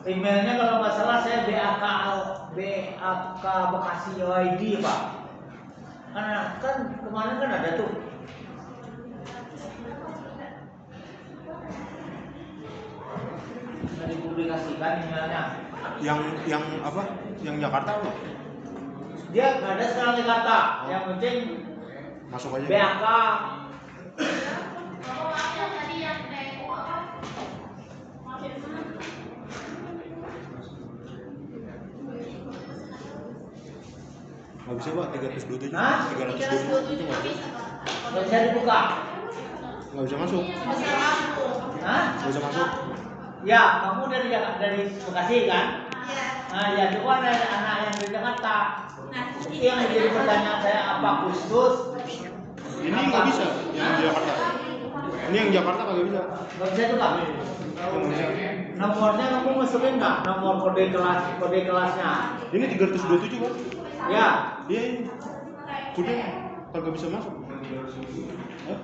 Emailnya kalau nggak salah saya BAK Bekasi OID Pak. Kan kemarin kan ada tuh. Nggak dipublikasikan emailnya. Yang apa? Yang Jakarta apa? Dia nggak ada sekarang Jakarta. Yang penting masuk aja. BAK. Nggak bisa Pak, 327. Hah? 327 nggak bisa. Nggak bisa dibuka. Nggak bisa masuk. Hah? Nggak bisa masuk. Ya, kamu dari Bekasi kan? Iya. Nah, ya coba ada anak yang dari Jakarta. Yang menjadi pertanyaan saya apa khusus? Ini nggak bisa yang di Jakarta. Ini yang Jakarta nggak bisa. Nggak bisa tuh Pak. Nggak bisa. Nomornya kamu masukin nggak? Nomor kode kelasnya. Ini 327 Pak. Ya. Iya ini. Udah kagak bisa masuk. Hah?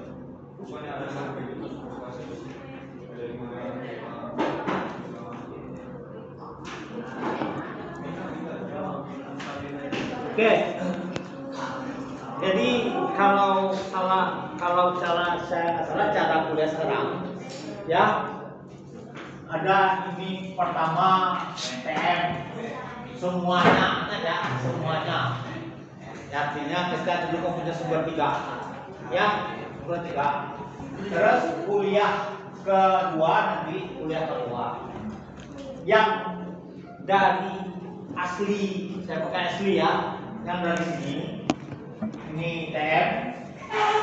Oke. Jadi kalau cara saya salah cara kuliah sekarang ya ada ini pertama TM semuanya ada semuanya. Artinya kita dulu punya sumber 3 ya sumber 3. Terus kuliah kedua nanti kuliah kedua yang dari asli saya pakai asli ya yang dari sini ini TM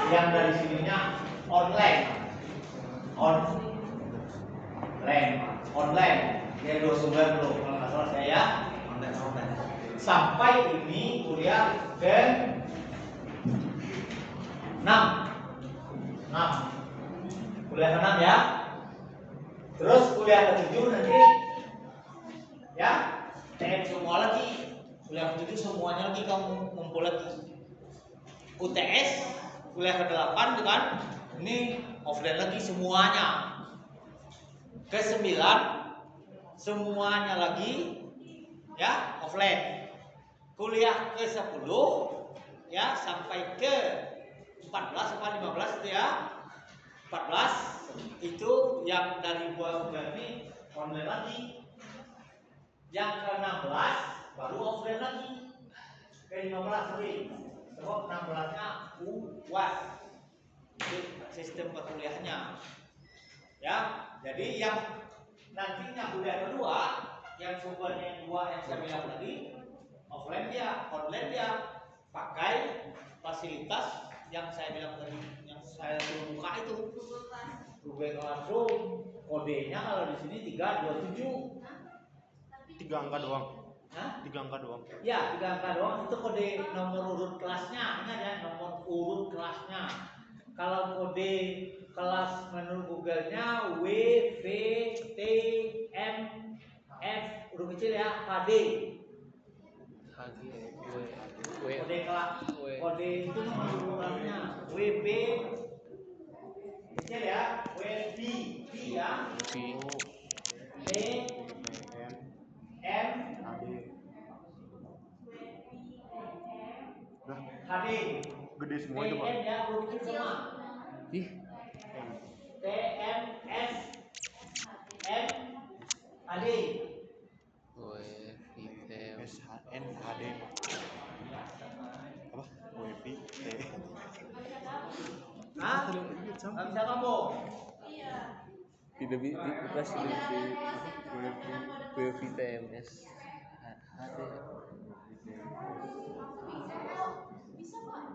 yang dari sininya online ya 29 dulu kalau nggak salah saya ya online sampai ini kuliah ke 6 kuliah ke 6 ya terus kuliah ke 7 nanti ya TM semua lagi kuliah ke 7 semuanya lagi kamu ngumpul lagi UTS kuliah ke 8 itu kan ini offline lagi semuanya ke 9 semuanya lagi ya offline kuliah ke 10 ya sampai ke 14 sampai 15 itu ya 14 itu yang dari buah ini online lagi yang ke 16 baru offline lagi ke 15 sorry sebab 16 nya UAS itu sistem perkuliahannya ya jadi yang nantinya kuliah kedua yang sumbernya 2 yang saya bilang tadi offline dia online dia pakai fasilitas yang saya bilang tadi yang saya suruh buka itu Google Classroom kodenya kalau di sini 327 3 angka doang. Hah? 3 angka doang. Ya 3 angka doang itu kode nomor urut kelasnya ingat ya nomor urut kelasnya kalau kode kelas menurut Google-nya W V T M F huruf kecil ya HD kode kelas kode itu nomor urut kelasnya W B kecil ya W B ya T M HD Gede semua aja Pak. TM ya huruf kecil semua T M S M HD SHN HD apa? WP Hah? Nggak bisa kamu? Tidak dikasih WP TMS HD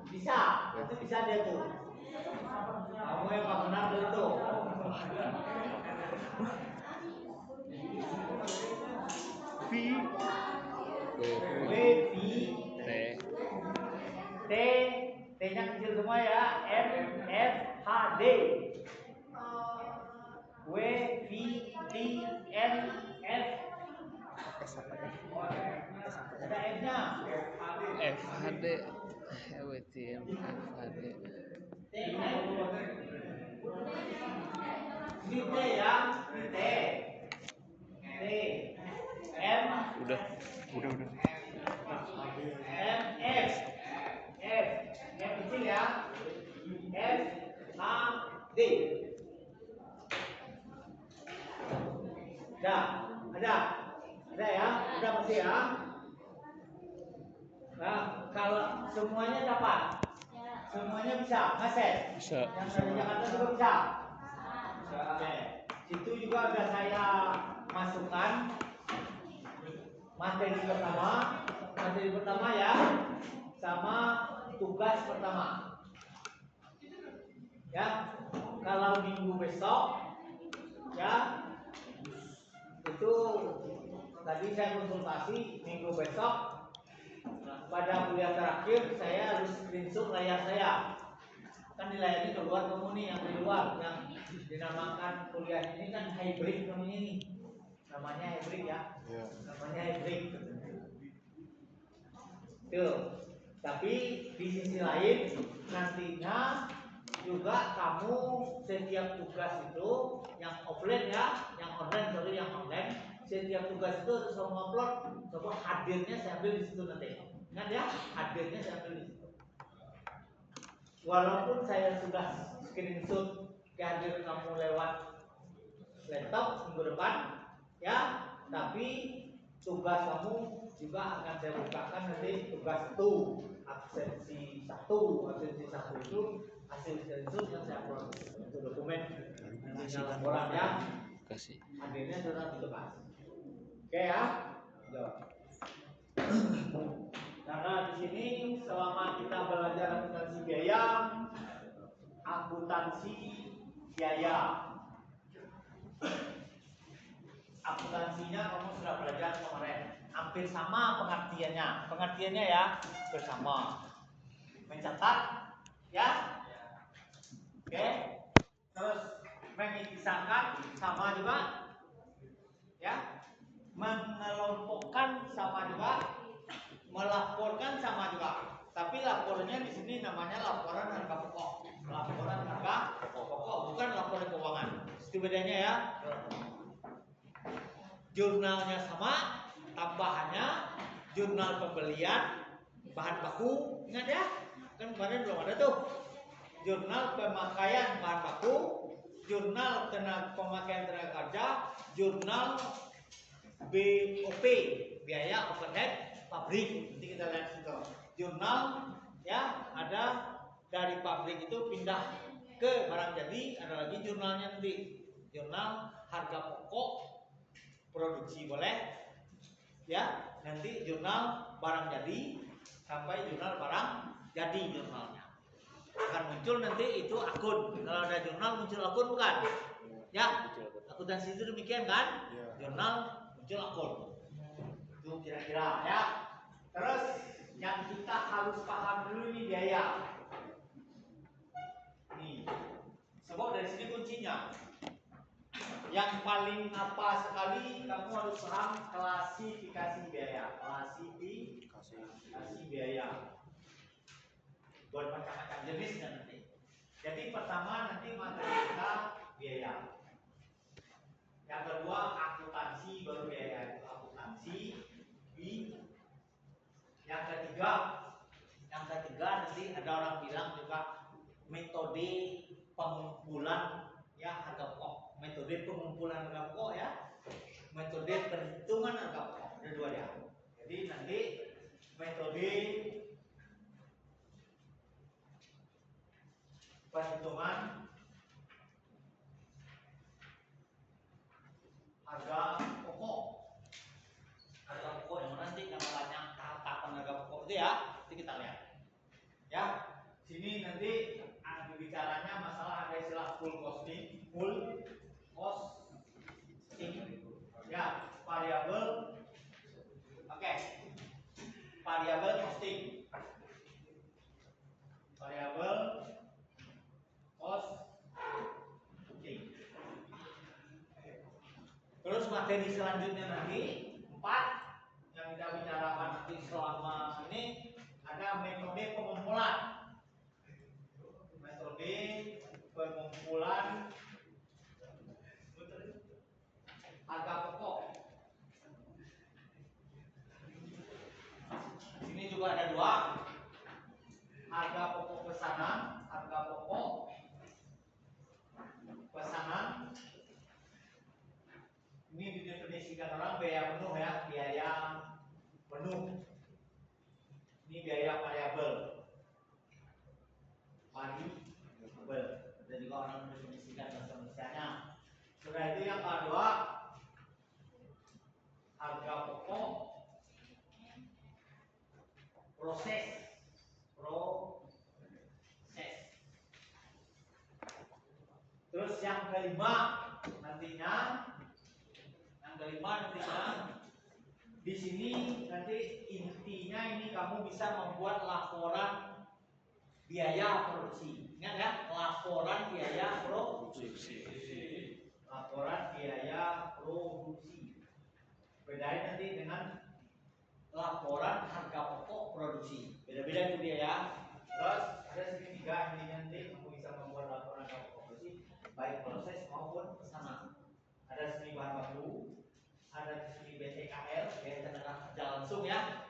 Bisa, itu bisa dia tuh. Kamu yang nggak benar itu. V T T-nya kecil semua ya. M F H D W V T M F ada F-nya FHD WTM FHD ini T ya T Udah. Udah. F kecil ya. F A D. Ada ya, udah masih ya. Nah, kalau semuanya dapat, semuanya bisa ngeset. Bisa. Yang dari Jakarta juga bisa. Oke, itu juga udah saya masukkan materi pertama ya, sama tugas pertama. Ya, kalau minggu besok ya itu tadi saya konsultasi minggu besok pada kuliah terakhir saya harus screenshot layar saya. Kan dilayani keluar kamu nih yang di luar yang dinamakan kuliah ini kan hybrid namanya ini. Namanya hybrid ya. Namanya hybrid. Tuh. Tapi di sisi lain nantinya juga kamu setiap tugas itu yang offline ya, yang online, setiap tugas itu harus upload, coba hadirnya saya ambil di situ nanti. Ingat ya, hadirnya saya ambil di situ. Walaupun saya sudah screenshot kehadiran kamu lewat laptop minggu depan, ya, tapi tugas kamu juga akan saya bukakan nanti tugas itu absensi satu itu hasil screenshot yang saya upload untuk dokumen nanti laporan ya. Kasih. Hadirnya sudah ditugas. Oke ya. Karena di sini selama kita belajar akuntansi biaya, akuntansinya kamu sudah belajar kemarin. Hampir sama pengertiannya. Pengertiannya ya bersama. Mencatat ya. Oke. Terus mengisahkan sama juga. Ya. Mengelompokkan sama juga. Melaporkan sama juga. Tapi laporannya di sini namanya laporan harga pokok. Laporan harga pokok bukan laporan keuangan. Itu bedanya ya. Jurnalnya sama, tambahannya jurnal pembelian bahan baku, ingat ya? Kan kemarin belum ada tuh. Jurnal pemakaian bahan baku, jurnal pemakaian tenaga kerja, jurnal BOP, biaya overhead pabrik. Nanti kita lihat situ. Jurnal ya, ada dari pabrik itu pindah ke barang jadi, ada lagi jurnalnya nanti. Jurnal harga pokok produksi boleh ya, nanti jurnal barang jadi sampai jurnal barang jadi jurnalnya akan muncul nanti itu akun. Kalau ada jurnal muncul akun bukan ya, akuntansi itu demikian kan, jurnal muncul akun itu kira-kira ya. Terus yang kita harus paham dulu ini biaya nih, sebab dari sini kuncinya. Yang paling apa sekali kamu harus paham klasifikasi biaya. Klasifikasi biaya. Buat macam-macam jenisnya nanti. Jadi pertama nanti materi kita biaya. Yang kedua akuntansi baru biaya itu akuntansi. Yang ketiga nanti ada orang bilang juga metode pengumpulan ya harga pokok. Metode pengumpulan harga pokok ya, metode perhitungan harga pokok, ada dua ya. Jadi nanti metode perhitungan harga pokok yang nanti yang banyak tahapan harga pokok itu ya, nanti kita lihat ya. Sini nanti bicaranya masalah ada istilah full costing ya, variable costing, terus materi selanjutnya nanti 4 yang kita bicarakan nanti selama ini ada metode pengumpulan harga pokok. juga ada dua. Harga pokok pesanan, harga pokok pesanan. Ini didefinisikan orang biaya penuh ya, biaya penuh. Ini biaya variabel. Variabel. Dan juga orang mendefinisikan bahasa Indonesianya. Sudah itu yang kedua, harga pokok proses. Terus yang kelima nantinya di sini nanti intinya ini kamu bisa membuat laporan biaya produksi. Ingat ya, laporan biaya produksi. Laporan biaya produksi. Bedain nanti dengan laporan harga pokok produksi. Beda-beda itu dia ya. Terus ada sini tiga ini nanti kamu bisa membuat laporan harga pokok produksi baik proses maupun pesanan. Ada sini bahan baku, ada di sini BTKL, biaya tenaga kerja langsung ya.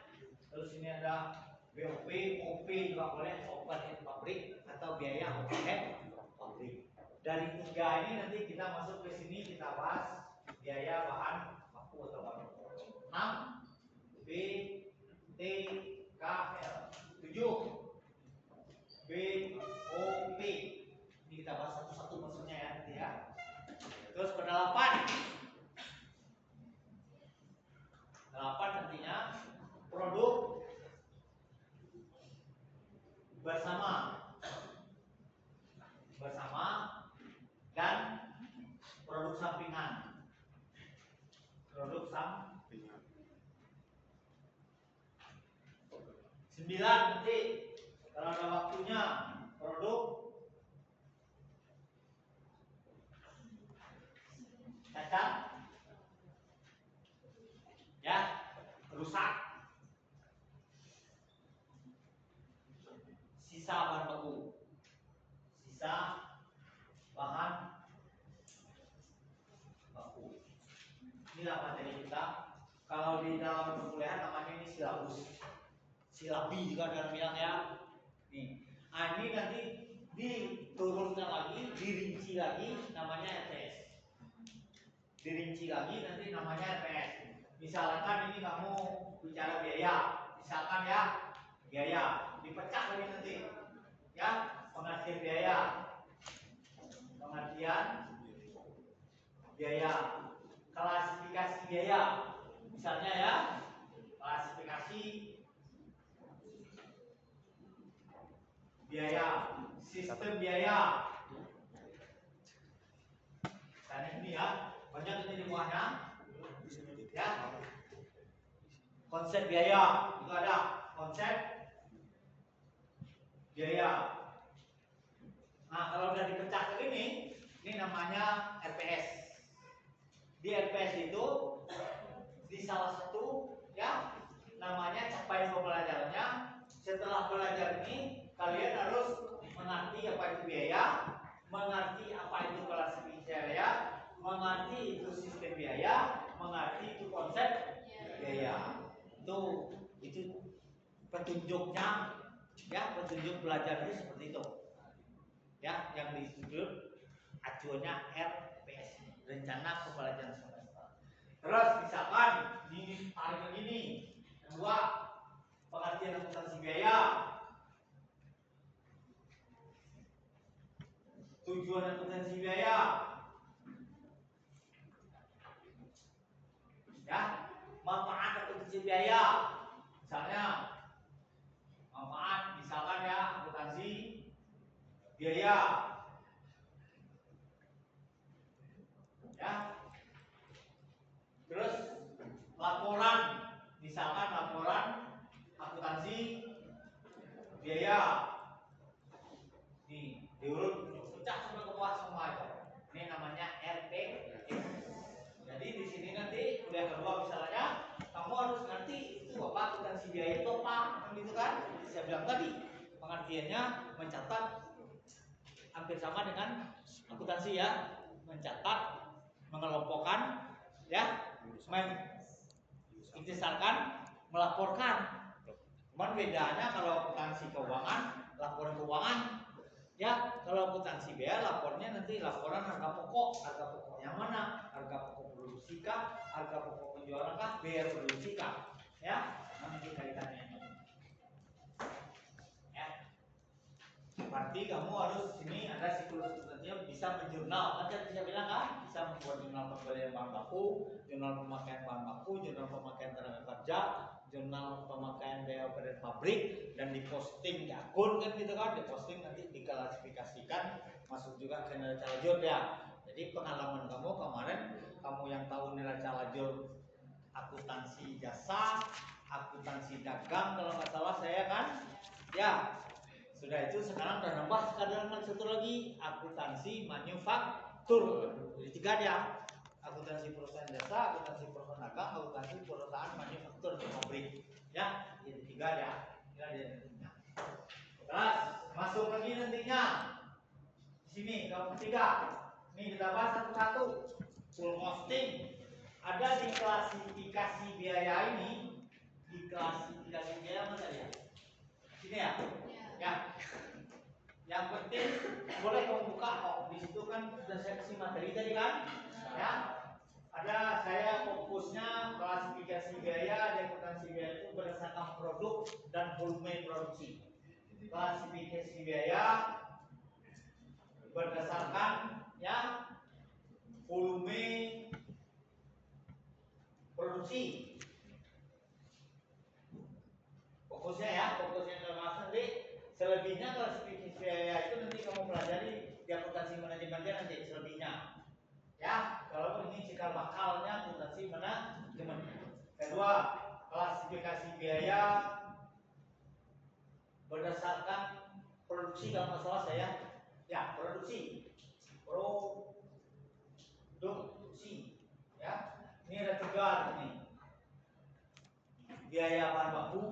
Terus ini ada BOP, OP juga boleh, overhead pabrik atau biaya overhead pabrik. Dari tiga ini nanti kita masuk ke sini kita bahas biaya bahan baku atau bahan pokok. 6 BTKL, 7 BOP. Ini kita bahas satu-satu maksudnya ya nanti ya. Terus pada 8 nantinya produk bersama dan produk sampingan. Produk sampingan. 9 nanti kalau ada waktunya produk cacat ya, rusak, sisa bahan baku, inilah materi kita. Kalau di dalam perkuliahan namanya ini silabi juga dalam bilang ya. Nih, ini nanti diturunkan lagi, dirinci lagi, namanya RPS. Dirinci lagi nanti namanya RPS. Misalkan ini kamu bicara biaya, misalkan ya biaya dipecah lagi nanti ya, pengertian biaya, klasifikasi biaya, misalnya ya klasifikasi biaya, sistem biaya. Dan ini ya banyak ini di bawahnya ya. Konsep biaya juga ada, konsep biaya. Nah kalau udah dipecah ke ini namanya RPS. Di RPS itu di salah satu ya namanya capaian pembelajarannya. Setelah belajar ini kalian harus mengerti apa itu biaya, mengerti apa itu klasifikasi biaya, mengerti itu sistem biaya, mengerti itu konsep biaya. Itu petunjuknya ya, petunjuk belajarnya seperti itu ya, yang disebut acuannya RPS, rencana pembelajaran semester. Terus misalkan ini tarik begini, yang kedua pengertian akuntansi biaya, tujuan akuntansi biaya ya, manfaat akuntansi biaya. Misalnya manfaat, misalkan ya akuntansi biaya ya. Terus laporan, misalkan laporan akuntansi biaya. Nih diurut pecah sampai ke bawah semua itu. Ini namanya RPS. Jadi di sini nanti kuliah kedua misalnya kamu harus ngerti itu apa akuntansi biaya itu apa, kan gitu kan? Saya bilang tadi pengertiannya mencatat hampir sama dengan akuntansi ya, mencatat, mengelompokkan, ya, mengintisarkan, melaporkan. Cuman bedanya kalau akuntansi keuangan, laporan keuangan, ya kalau akuntansi biaya lapornya nanti laporan harga pokok yang mana? Harga pokok produksi kah? Harga pokok penjualan kah? Biaya produksi kah? Ya, nanti kaitannya. Ya. Berarti kamu harus sini ada siklus akuntansinya bisa menjurnal. Kan saya bilang kan bisa membuat jurnal pembelian bahan baku, jurnal pemakaian bahan baku, jurnal pemakaian tenaga kerja, jurnal pemakaian biaya operasional pabrik, dan diposting di akun kan gitu kan, diposting nanti diklasifikasikan masuk juga ke neraca lajur ya. Jadi pengalaman kamu kemarin, kamu yang tahu neraca lajur akuntansi jasa, akuntansi dagang kalau nggak salah saya kan, ya sudah itu sekarang udah nambah sekadar satu lagi akuntansi manufaktur. Jadi 3 dia. Akuntansi perusahaan jasa, akuntansi perusahaan dagang, akuntansi perusahaan manufaktur di pabrik. Ya, jadi 3 dia. Kira dia nantinya. Terus masuk lagi nantinya. Di sini kalau ketiga. Ini kita bahas satu-satu. Full costing. Ada di klasifikasi biaya ini. Di klasifikasi biaya mana ya? Sini ya. Ya. Yang penting boleh kamu buka kok. Di situ kan sudah saya kasih materi tadi kan? Ya. Ada saya fokusnya klasifikasi biaya dan akuntansi biaya itu berdasarkan produk dan volume produksi. Klasifikasi biaya berdasarkan ya volume produksi. Fokusnya termasuk nanti selebihnya klasifikasi biaya itu nanti kamu pelajari di akuntansi manajemen dia nanti selebihnya. Ya, kalau ini cikal bakalnya akuntansi manajemen. Kedua, klasifikasi biaya berdasarkan produksi kalau nggak salah saya. Ya, produksi. Ya. Ini ada 3 nih. Biaya bahan baku,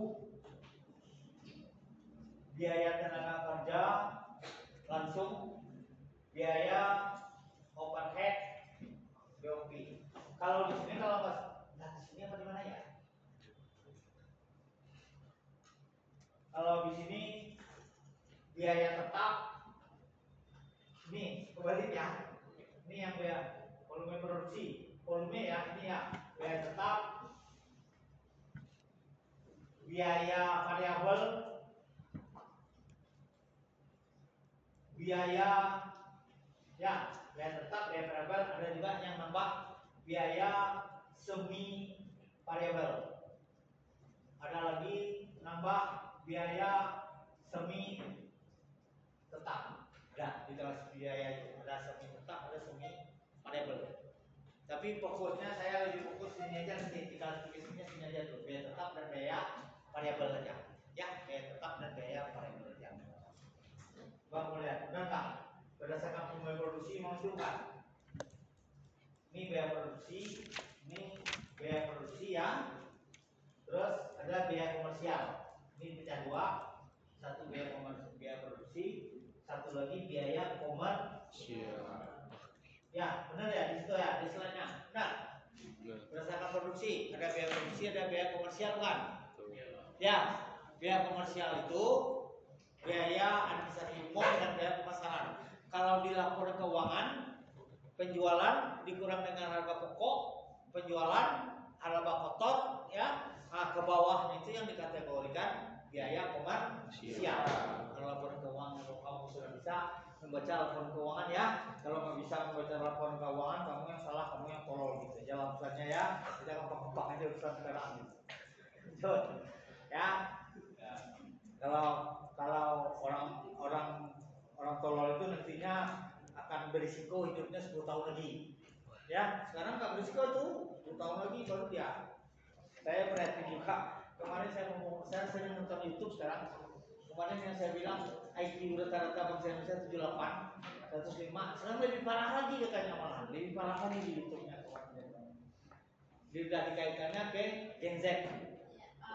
biaya tenaga kerja langsung, biaya overhead, BOP. Kalau di sini kalau mas, nah di sini apa di mana ya? Kalau di sini biaya tetap, ini kebalik ya. Ini yang biaya volume produksi, volume ya ini ya biaya tetap, biaya variabel, biaya ya biaya tetap, biaya variabel, ada juga yang nambah biaya semi variabel. Ada lagi nambah biaya semi tetap. Ada di kelas biaya itu ada semi tetap, ada semi variabel. Tapi fokusnya saya lebih fokus ini aja nanti di klasifikasinya sini aja tuh biaya tetap dan biaya variabel aja. Ya, biaya tetap dan biaya variabel aja. Bang mau lihat, benar tak? Berdasarkan volume produksi menentukan. Ini biaya produksi, ini biaya produksi ya. Terus ada biaya komersial. Ini pecah 2. Satu biaya produksi, satu lagi biaya komersial. Ya, benar ya di situ ya, di slide-nya. Benar. Berdasarkan produksi, ada biaya produksi, ada biaya komersial kan? Ya, biaya komersial itu biaya administrasi umum dan biaya pemasaran. Kalau di laporan keuangan, penjualan dikurang dengan harga pokok, penjualan harga kotor, ya, ke bawahnya itu yang dikategorikan biaya komersial. Kalau laporan keuangan, kalau kamu sudah bisa membaca laporan keuangan ya, kalau nggak bisa membaca laporan keuangan, kamu yang salah, kamu yang tolol gitu. Aja laporannya ya, jangan gampang aja urusan sekarang gitu. Ya. Kalau orang tolol itu nantinya akan berisiko hidupnya 10 tahun lagi. Ya, sekarang nggak berisiko tuh 10 tahun lagi baru dia. Saya perhatikan juga. Kemarin saya sering nonton YouTube sekarang. Kemarin yang saya bilang IQ rata-rata bangsa Indonesia 78, 105. Sekarang lebih parah lagi katanya malah. Lebih parah lagi di YouTube-nya. Dia sudah dikaitkannya ke Gen Z,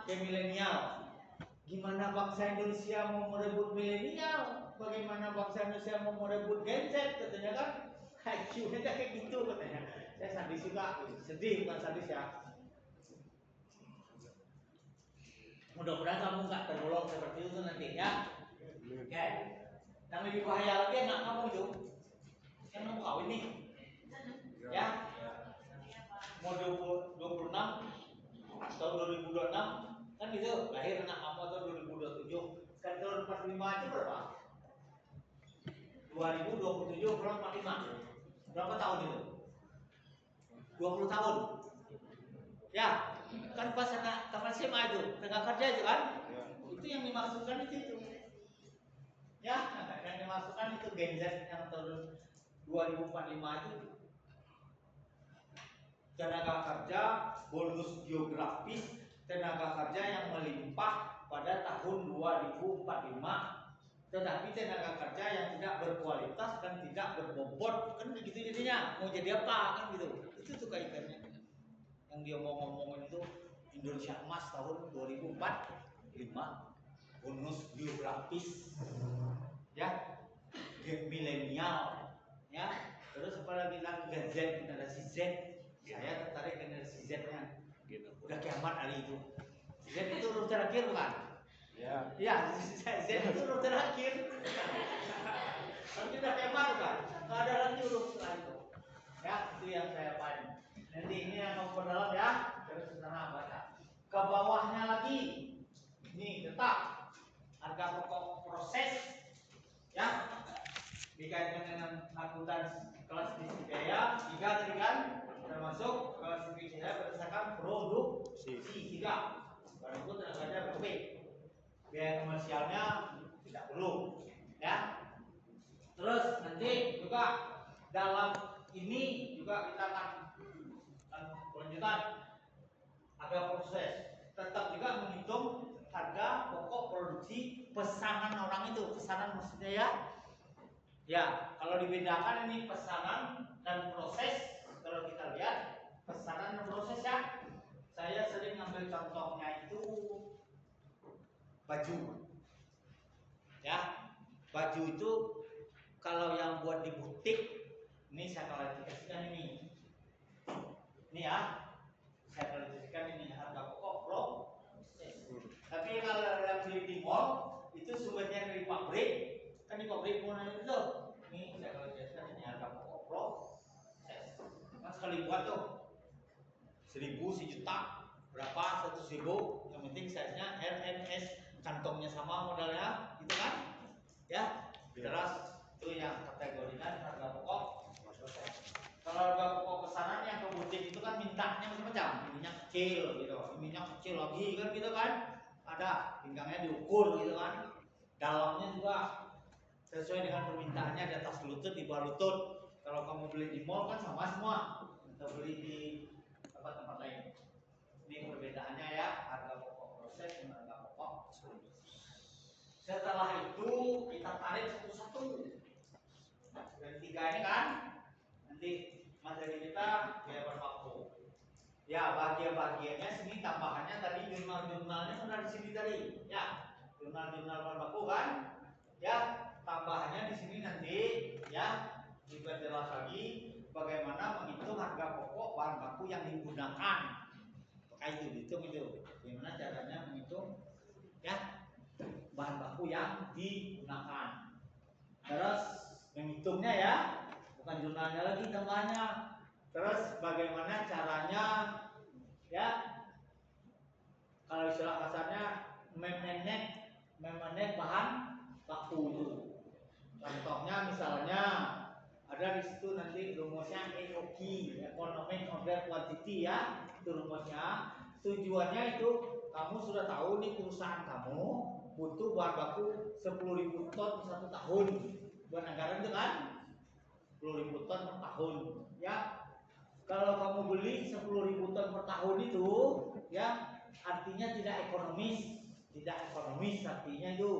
ke milenial. Gimana bangsa Indonesia mau merebut milenial? Bagaimana bangsa Indonesia mau merebut Gen Z? Katanya kan IQ-nya kayak gitu katanya. Saya sadis juga, sedih bukan sadis ya. Mudah-mudahan kamu nggak tergolong seperti itu nanti ya. Oke. Yang lebih bahaya lagi anak kamu itu yang mau kawin nih, ya. Mau 26 tahun 2026 kan gitu, lahir anak kamu tahun 2027. Kan tahun 45 aja berapa? 2027 kurang 45. Berapa tahun itu? 20 tahun. Ya, kan pas anak taman SMA itu, tenaga kerja itu kan? Itu yang dimaksudkan itu. Ya, yang dimaksudkan itu Gen Z yang tahun 2045 itu. Tenaga kerja bonus geografis, tenaga kerja yang melimpah pada tahun 2045. Tetapi tenaga kerja yang tidak berkualitas dan tidak berbobot, kan begitu jadinya. Mau jadi apa kan gitu. Itu tuh kaitannya. Yang dia mau ngomongin itu Indonesia emas tahun 2045, bonus geografis, ya, gen milenial, ya. Terus apa lagi Gen Z, generasi Z. Saya tertarik generasi Z-nya. Udah kiamat hari itu. Z itu huruf terakhir bukan? Ya. Ya, Z itu huruf terakhir. Tapi udah kiamat kan? Nggak ada lagi huruf setelah itu. Ya, itu yang saya paham. Nanti ini yang mau perdalam ya. Terus ke sana baca. Ke bawahnya lagi. Ini tetap harga pokok proses, ya, dikaitkan dengan akuntansi klasifikasi biaya 3 tadi kan, termasuk klasifikasi biaya berdasarkan produksi 3. Baru itu tenaga kerja biaya komersialnya tidak perlu, ya. Terus nanti juga dalam ini juga kita akan kelanjutan harga proses, tetap juga menghitung harga pokok produksi pesanan orang itu. Pesanan maksudnya ya. Ya, kalau dibedakan ini pesanan dan proses. Kalau kita lihat pesanan dan proses ya. Saya sering ambil contohnya itu baju. Ya, baju itu kalau yang buat di butik, ini saya klasifikasikan ini. Ini ya, saya klasifikasikan ini harga pokok proses. Tapi kalau yang beli di mall itu sumbernya dari pabrik, kan di pabrik mana itu? Ini saya klasifikasikan ini harga pokok proses. Kan sekali buat tuh 1.000, 1.000.000, berapa 100.000, yang penting size-nya LNS, kantongnya sama modalnya, gitu kan? Ya, jelas itu yang kategorikan harga pokok proses. Kalau harga pokok pesanan yang ke butik itu kan mintanya macam-macam, ininya kecil gitu, ininya kecil lagi kan gitu kan? Ada pinggangnya diukur gitu kan? Dalamnya juga sesuai dengan permintaannya, di atas lutut, di bawah lutut. Kalau kamu beli di mall kan sama semua, atau beli di tempat-tempat lain. Ini perbedaannya ya, harga pokok proses dan harga pokok. Setelah itu kita tarik satu-satu. Dan 3 ini kan, nanti materi kita biaya berbaku. Ya, bagian-bagiannya sini tambahannya tadi jurnal-jurnalnya sudah di sini tadi. Ya, jurnal-jurnal berbaku kan? Ya, tambahannya di sini nanti ya diperjelas lagi bagaimana menghitung harga pokok bahan baku yang digunakan. Pakai itu dihitung itu. Bagaimana caranya menghitung ya bahan baku yang digunakan. Terus menghitungnya ya, bukan jurnalnya lagi tambahannya. Terus bagaimana caranya ya, kalau istilah kasarnya memanage bahan baku itu. Contohnya misalnya ada di situ nanti rumusnya EOQ, Economic Order Quantity ya, itu rumusnya. Tujuannya itu kamu sudah tahu nih perusahaan kamu butuh bahan baku 10.000 ton satu tahun buat anggaran itu kan, 10.000 ton per tahun ya. Kalau kamu beli 10.000 ton per tahun itu ya, artinya tidak ekonomis artinya itu.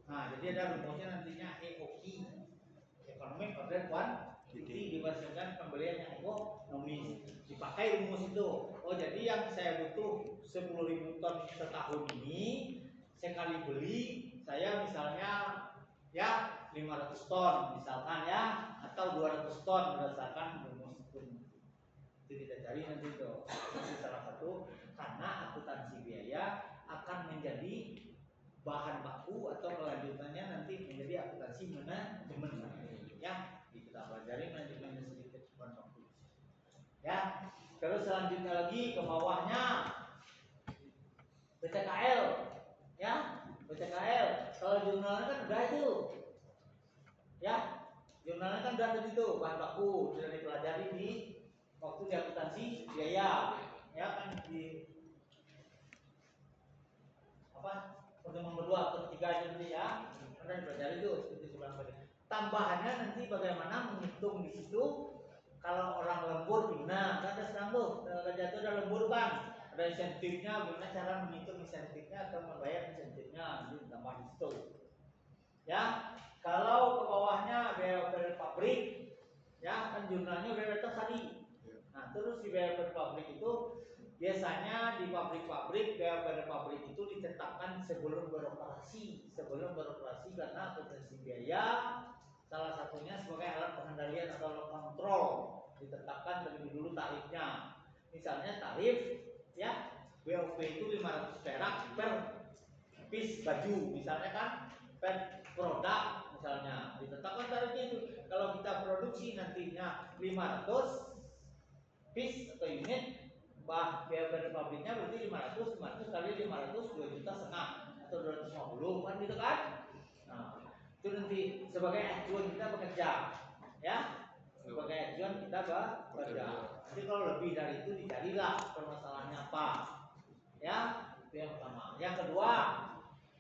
Nah, jadi ada rumusnya nantinya EOQ, Economic Order Quantity, dibandingkan pembelian yang ekonomis. Dipakai rumus itu. Oh, jadi yang saya butuh 10.000 ton setahun ini, sekali beli saya misalnya ya 500 ton misalkan ya, atau 200 ton berdasarkan rumus itu. Itu kita cari nanti itu. Itu salah satu, karena akuntansi biaya akan menjadi bahan baku atau kelanjutannya nanti menjadi akuntansi manajemen. Ya, kita pelajari manajemen sedikit bahan baku. Ya, terus selanjutnya lagi ke bawahnya PCKL. Ya, PCKL. Kalau jurnalnya kan udah itu. Ya, jurnalnya kan udah itu bahan baku sudah dipelajari di waktu di akuntansi biaya. Ya kan di apa pertemuan kedua ketiga itu nanti ya kalian belajar itu seperti sebelum tadi. Tambahannya nanti bagaimana menghitung di situ kalau orang lembur gimana kan ada sedang tuh kerja itu ada lembur kan ada insentifnya gimana cara menghitung insentifnya atau membayar insentifnya itu tambah di situ ya. Kalau ke bawahnya biaya operasional pabrik ya kan jumlahnya udah atas tadi. Nah terus di biaya operasional pabrik itu biasanya di pabrik-pabrik biaya operasional pabrik itu ditetapkan sebelum beroperasi karena akuntansi biaya salah satunya sebagai alat pengendalian atau kontrol ditetapkan terlebih dulu tarifnya. Misalnya tarif ya BOP itu 500 perak per piece baju misalnya kan per produk misalnya ditetapkan tarifnya itu. Kalau kita produksi nantinya 500 piece atau unit biaya operasional pabriknya berarti 500 kali 500 2,5 juta atau 250 kan gitu kan. Nah, itu nanti sebagai acuan kita bekerja ya sebagai acuan kita bekerja. Nanti kalau lebih dari itu dicarilah permasalahannya apa ya. Itu yang pertama. Yang kedua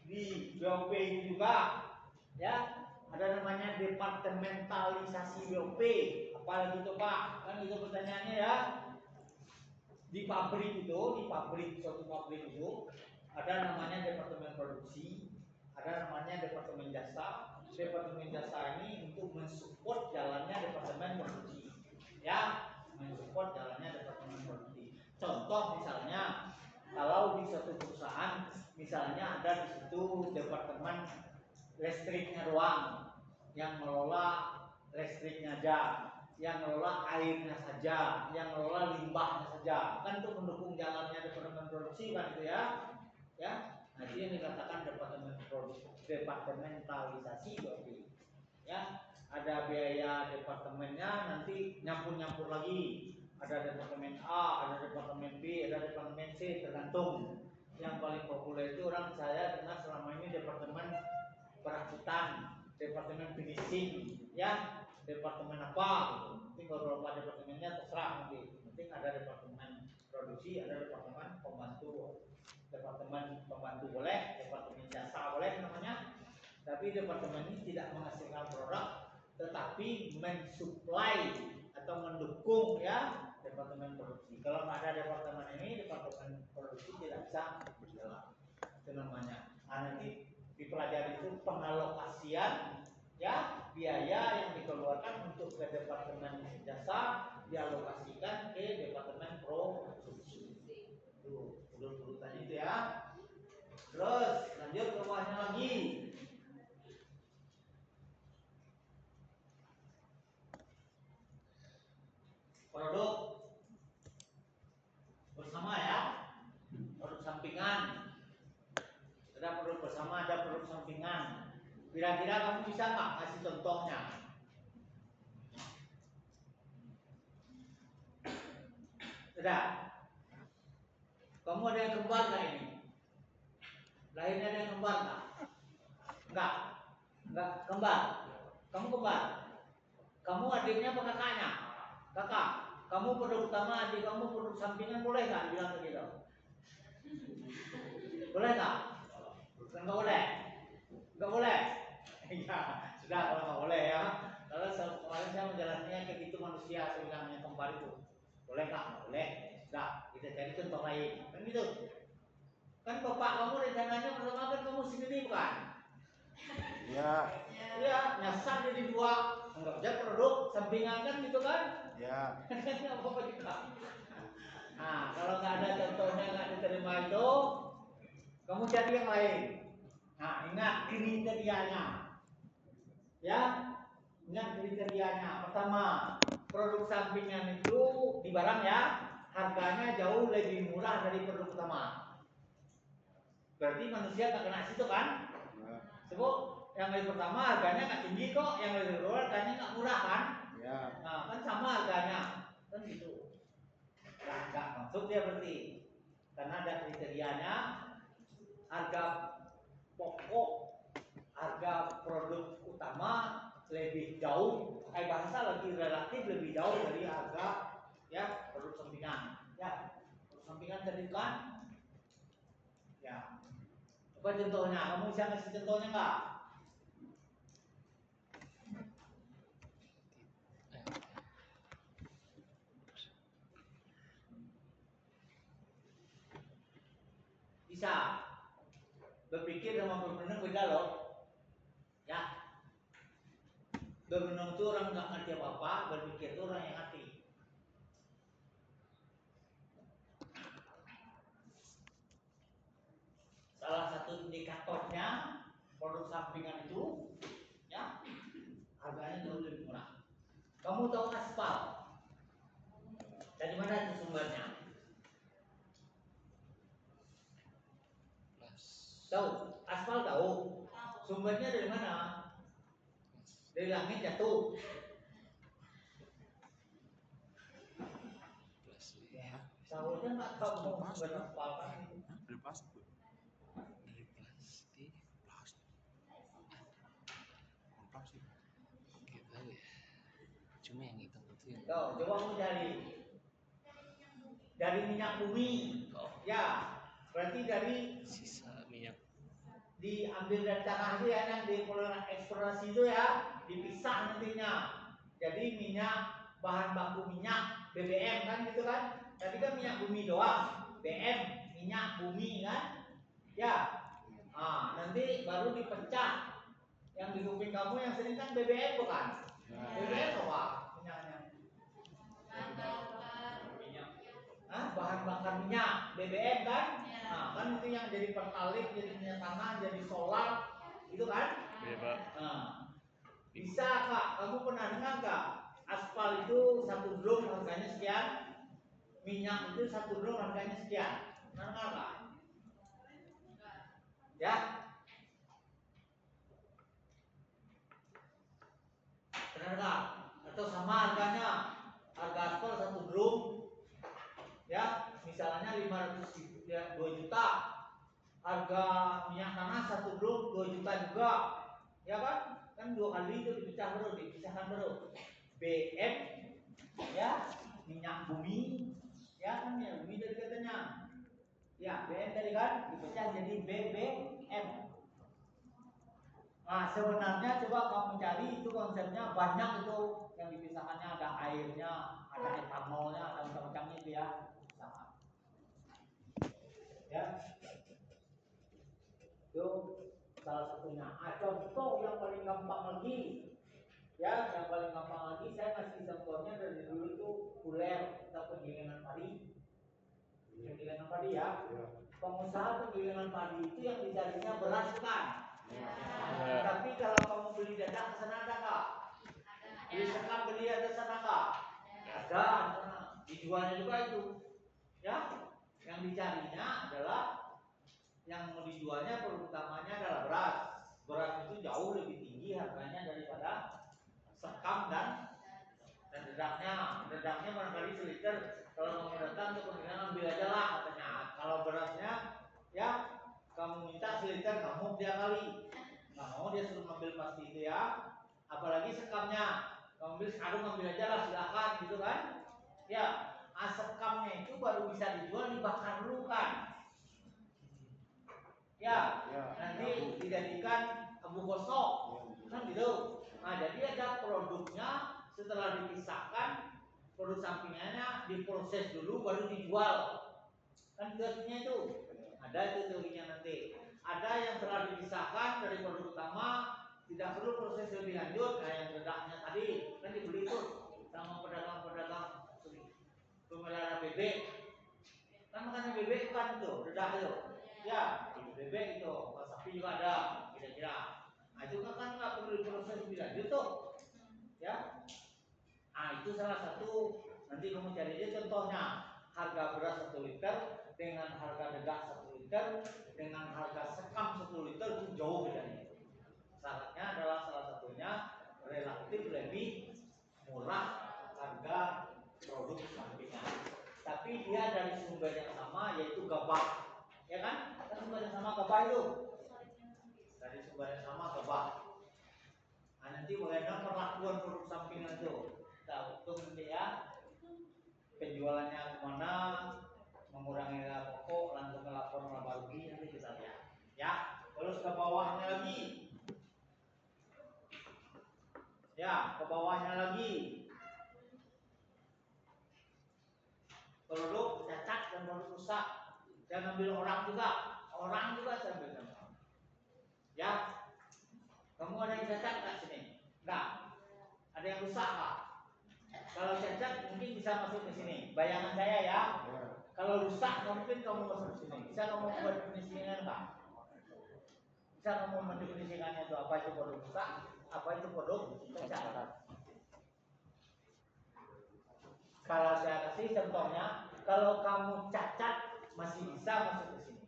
di BOP itu juga ya ada namanya departementalisasi BOP. Apa itu Pak? Kan itu pertanyaannya ya. Di pabrik suatu pabrik itu ada namanya departemen produksi, ada namanya departemen jasa. Departemen jasa ini untuk mensupport jalannya departemen produksi. Ya, mensupport jalannya departemen produksi. Contoh misalnya kalau di suatu perusahaan misalnya ada di situ departemen listriknya doang yang mengelola listriknya aja, yang mengelola airnya saja, yang mengelola limbahnya saja, kan untuk mendukung jalannya departemen produksi kan itu ya, ya. Nah itu yang dikatakan departementalisasi berarti, ya. Ada biaya departemennya nanti nyampur lagi, ada departemen A, ada departemen B, ada departemen C tergantung. Yang paling populer itu orang saya dengar selama ini departemen perakitan, departemen finishing, ya. Departemen apa gitu. Nanti kalau beberapa departemennya terserah nanti. Penting ada departemen produksi, ada departemen pembantu. Departemen pembantu boleh, departemen jasa boleh namanya. Tapi departemen ini tidak menghasilkan produk, tetapi mensuplai atau mendukung ya departemen produksi. Kalau nggak ada departemen ini, departemen produksi tidak bisa berjalan. Itu namanya. Nah, nanti dipelajari itu pengalokasian ya biaya yang dikeluarkan untuk ke departemen jasa dialokasikan ke departemen produksi. Itu urut-urutannya itu ya. Terus lanjut ke bawahnya lagi. Produk bersama ya. Produk sampingan. Ada produk bersama, ada produk sampingan. Kira-kira kamu bisa nggak kasih contohnya? Sudah. Kamu ada yang kembar nggak ini? Lahirnya ada yang kembar nggak? Enggak kembar. Kamu kembar. Kamu adiknya apa kakaknya? Kakak. Kamu produk utama, adik kamu produk sampingan, boleh nggak bilang begitu? Boleh nggak? Nggak boleh. Nggak boleh. Ya, sudah kalau nggak boleh ya. Kalau kemarin saya menjalankannya kayak gitu manusia, saya bilangnya kembar itu. Boleh nggak? Nggak boleh. Sudah, kita cari contoh lain. Kan gitu. Kan bapak kamu rencananya pertama kan kamu sendiri bukan? Ya. Ya, nyasar jadi dua. Anggap aja produk sampingan kan gitu kan? Ya. Nggak apa-apa juga. Nah, kalau nggak ada contohnya nggak diterima itu, kamu cari yang lain. Nah, ingat kriterianya. Ya, ingat kriterianya. Pertama, produk sampingan itu di barang ya, harganya jauh lebih murah dari produk utama. berarti manusia nggak kena situ kan? Ya. Sebab yang kali pertama harganya nggak tinggi kok, yang kali kedua harganya nggak murah kan? Ya. Nah, kan sama harganya, kan gitu. Nggak masuk dia berarti, karena ada kriterianya harga pokok, harga produk utama lebih jauh, bahasa lagi relatif lebih jauh dari harga ya produk sampingan. Ya, produk sampingan tadi kan? Ya. Coba contohnya, kamu bisa ngasih contohnya nggak? Bisa. Berpikir sama bermenung beda loh. Ya. Bermenung itu orang nggak ngerti apa-apa, berpikir itu orang yang ngerti. Salah satu indikatornya produk sampingan itu, ya, harganya jauh lebih murah. Kamu tahu aspal? Dari mana itu sumbernya? Tahu? Aspal tahu? Sumbernya dari mana? Dari langit jatuh. Ya, tahunya nggak tahu sumber aspal kan? Dari plastik. Dari plastik. Plastik. Gak tahu ya. Cuma yang hitam itu yang. Tuh, coba kamu cari. Dari minyak bumi. Ya, berarti dari Sisa minyak. diambil dari tanah itu ya, yang di eksplorasi itu ya, dipisah nantinya. Jadi minyak, bahan baku minyak, BBM kan gitu kan? Tadi kan minyak bumi doang, BM, minyak bumi kan? Ya, nanti baru dipecah. Yang di kuping kamu yang sering kan BBM bukan? BBM apa minyaknya? Bahan bakar minyak, BBM kan? Nah, kan itu yang jadi pertalite, jadi minyak tanah, jadi solar, itu kan? Iya Pak. Nah, bisa Kak, kamu pernah dengar Kak? Aspal itu satu drum harganya sekian, minyak itu satu drum harganya sekian. Pernah dengar Kak? Ya? Pernah dengar? Atau sama harganya? Harga aspal satu drum, ya, misalnya 500 ribu, ya, 2 juta. Harga minyak tanah satu drum 2 juta juga, ya kan? Kan dua kali itu dipisahkan baru. BM, ya, minyak bumi, ya kan minyak bumi dari katanya. Ya, BM tadi kan dipecah jadi BBM. Nah, sebenarnya coba kamu cari itu konsepnya banyak itu yang dipisahkannya, ada airnya, ada etanolnya, ada macam-macamnya itu ya. Ya, itu salah satunya. Contoh yang paling gampang lagi, ya, yang paling gampang lagi saya kasih contohnya dari dulu tuh kuler atau penggilingan padi. Penggilingan padi ya. Pengusaha penggilingan padi itu yang dicarinya beras kan. Tapi kalau kamu beli dadak ke sana ada nggak? Beli sekam beli ada sana nggak? Ada. Dijualnya juga itu. Ya, yang dicarinya adalah yang mau dijualnya produk utamanya adalah beras. Beras itu jauh lebih tinggi harganya daripada sekam dan dedaknya. Dedaknya barangkali seliter. Kalau kamu datang ke penggilingan ambil aja lah katanya. Kalau berasnya ya kamu minta seliter, kamu dia kali. Nggak mau dia suruh ngambil pasti itu ya. Apalagi sekamnya, kamu ambil sekarang ambil aja lah silakan gitu kan. Ya, sekamnya itu baru bisa dijual, dibakar dulu kan. Ya, nanti dijadikan abu gosok, kan gitu. Nah, jadi ada produknya setelah dipisahkan, produk sampingannya diproses dulu baru dijual. Kan teorinya itu. Ada itu teorinya nanti. Ada yang telah dipisahkan dari produk utama, tidak perlu proses lebih lanjut. Nah, yang dedaknya tadi kan dibeli itu sama pedagang-pedagang pemelihara bebek. Kan makanan bebek kan itu, dedak itu. Ya, bebek itu, sapi juga ada, kira-kira. Nah, itu kan nggak perlu diproses lebih lanjut tuh. Ya. Nah, itu salah satu. Nanti kamu cari aja contohnya. Harga beras 1 liter dengan harga dedak 1 liter. liter dengan harga sekam 10 liter itu jauh bedanya. Syaratnya adalah salah satunya relatif lebih murah harga produk sampingan. Tapi dia dari sumber yang sama yaitu gabah, ya kan? Sumber yang sama gabah itu. Dari sumber yang sama gabah. Nah, nanti bagaimana perlakuan produk sampingan itu? Kita hitung nanti ya. Penjualannya kemana? Mengurangi nilai pokok, langsung melapor laba rugi nanti kita lihat. Ya, terus ke bawahnya lagi. Ya, ke bawahnya lagi. Produk cacat dan produk rusak. Jangan ambil orang juga. Orang juga saya ambil sama. Ya. Kamu ada yang cacat nggak sini? Enggak. Ada yang rusak nggak? Kalau cacat mungkin bisa masuk ke sini. Bayangan saya ya. Kalau rusak nggak mungkin kamu masuk ke sini. Bisa kamu buat definisinya nggak? Bisa kamu mendefinisikannya itu apa itu produk rusak, apa itu produk cacat. Kalau saya kasih contohnya, kalau kamu cacat masih bisa masuk ke sini.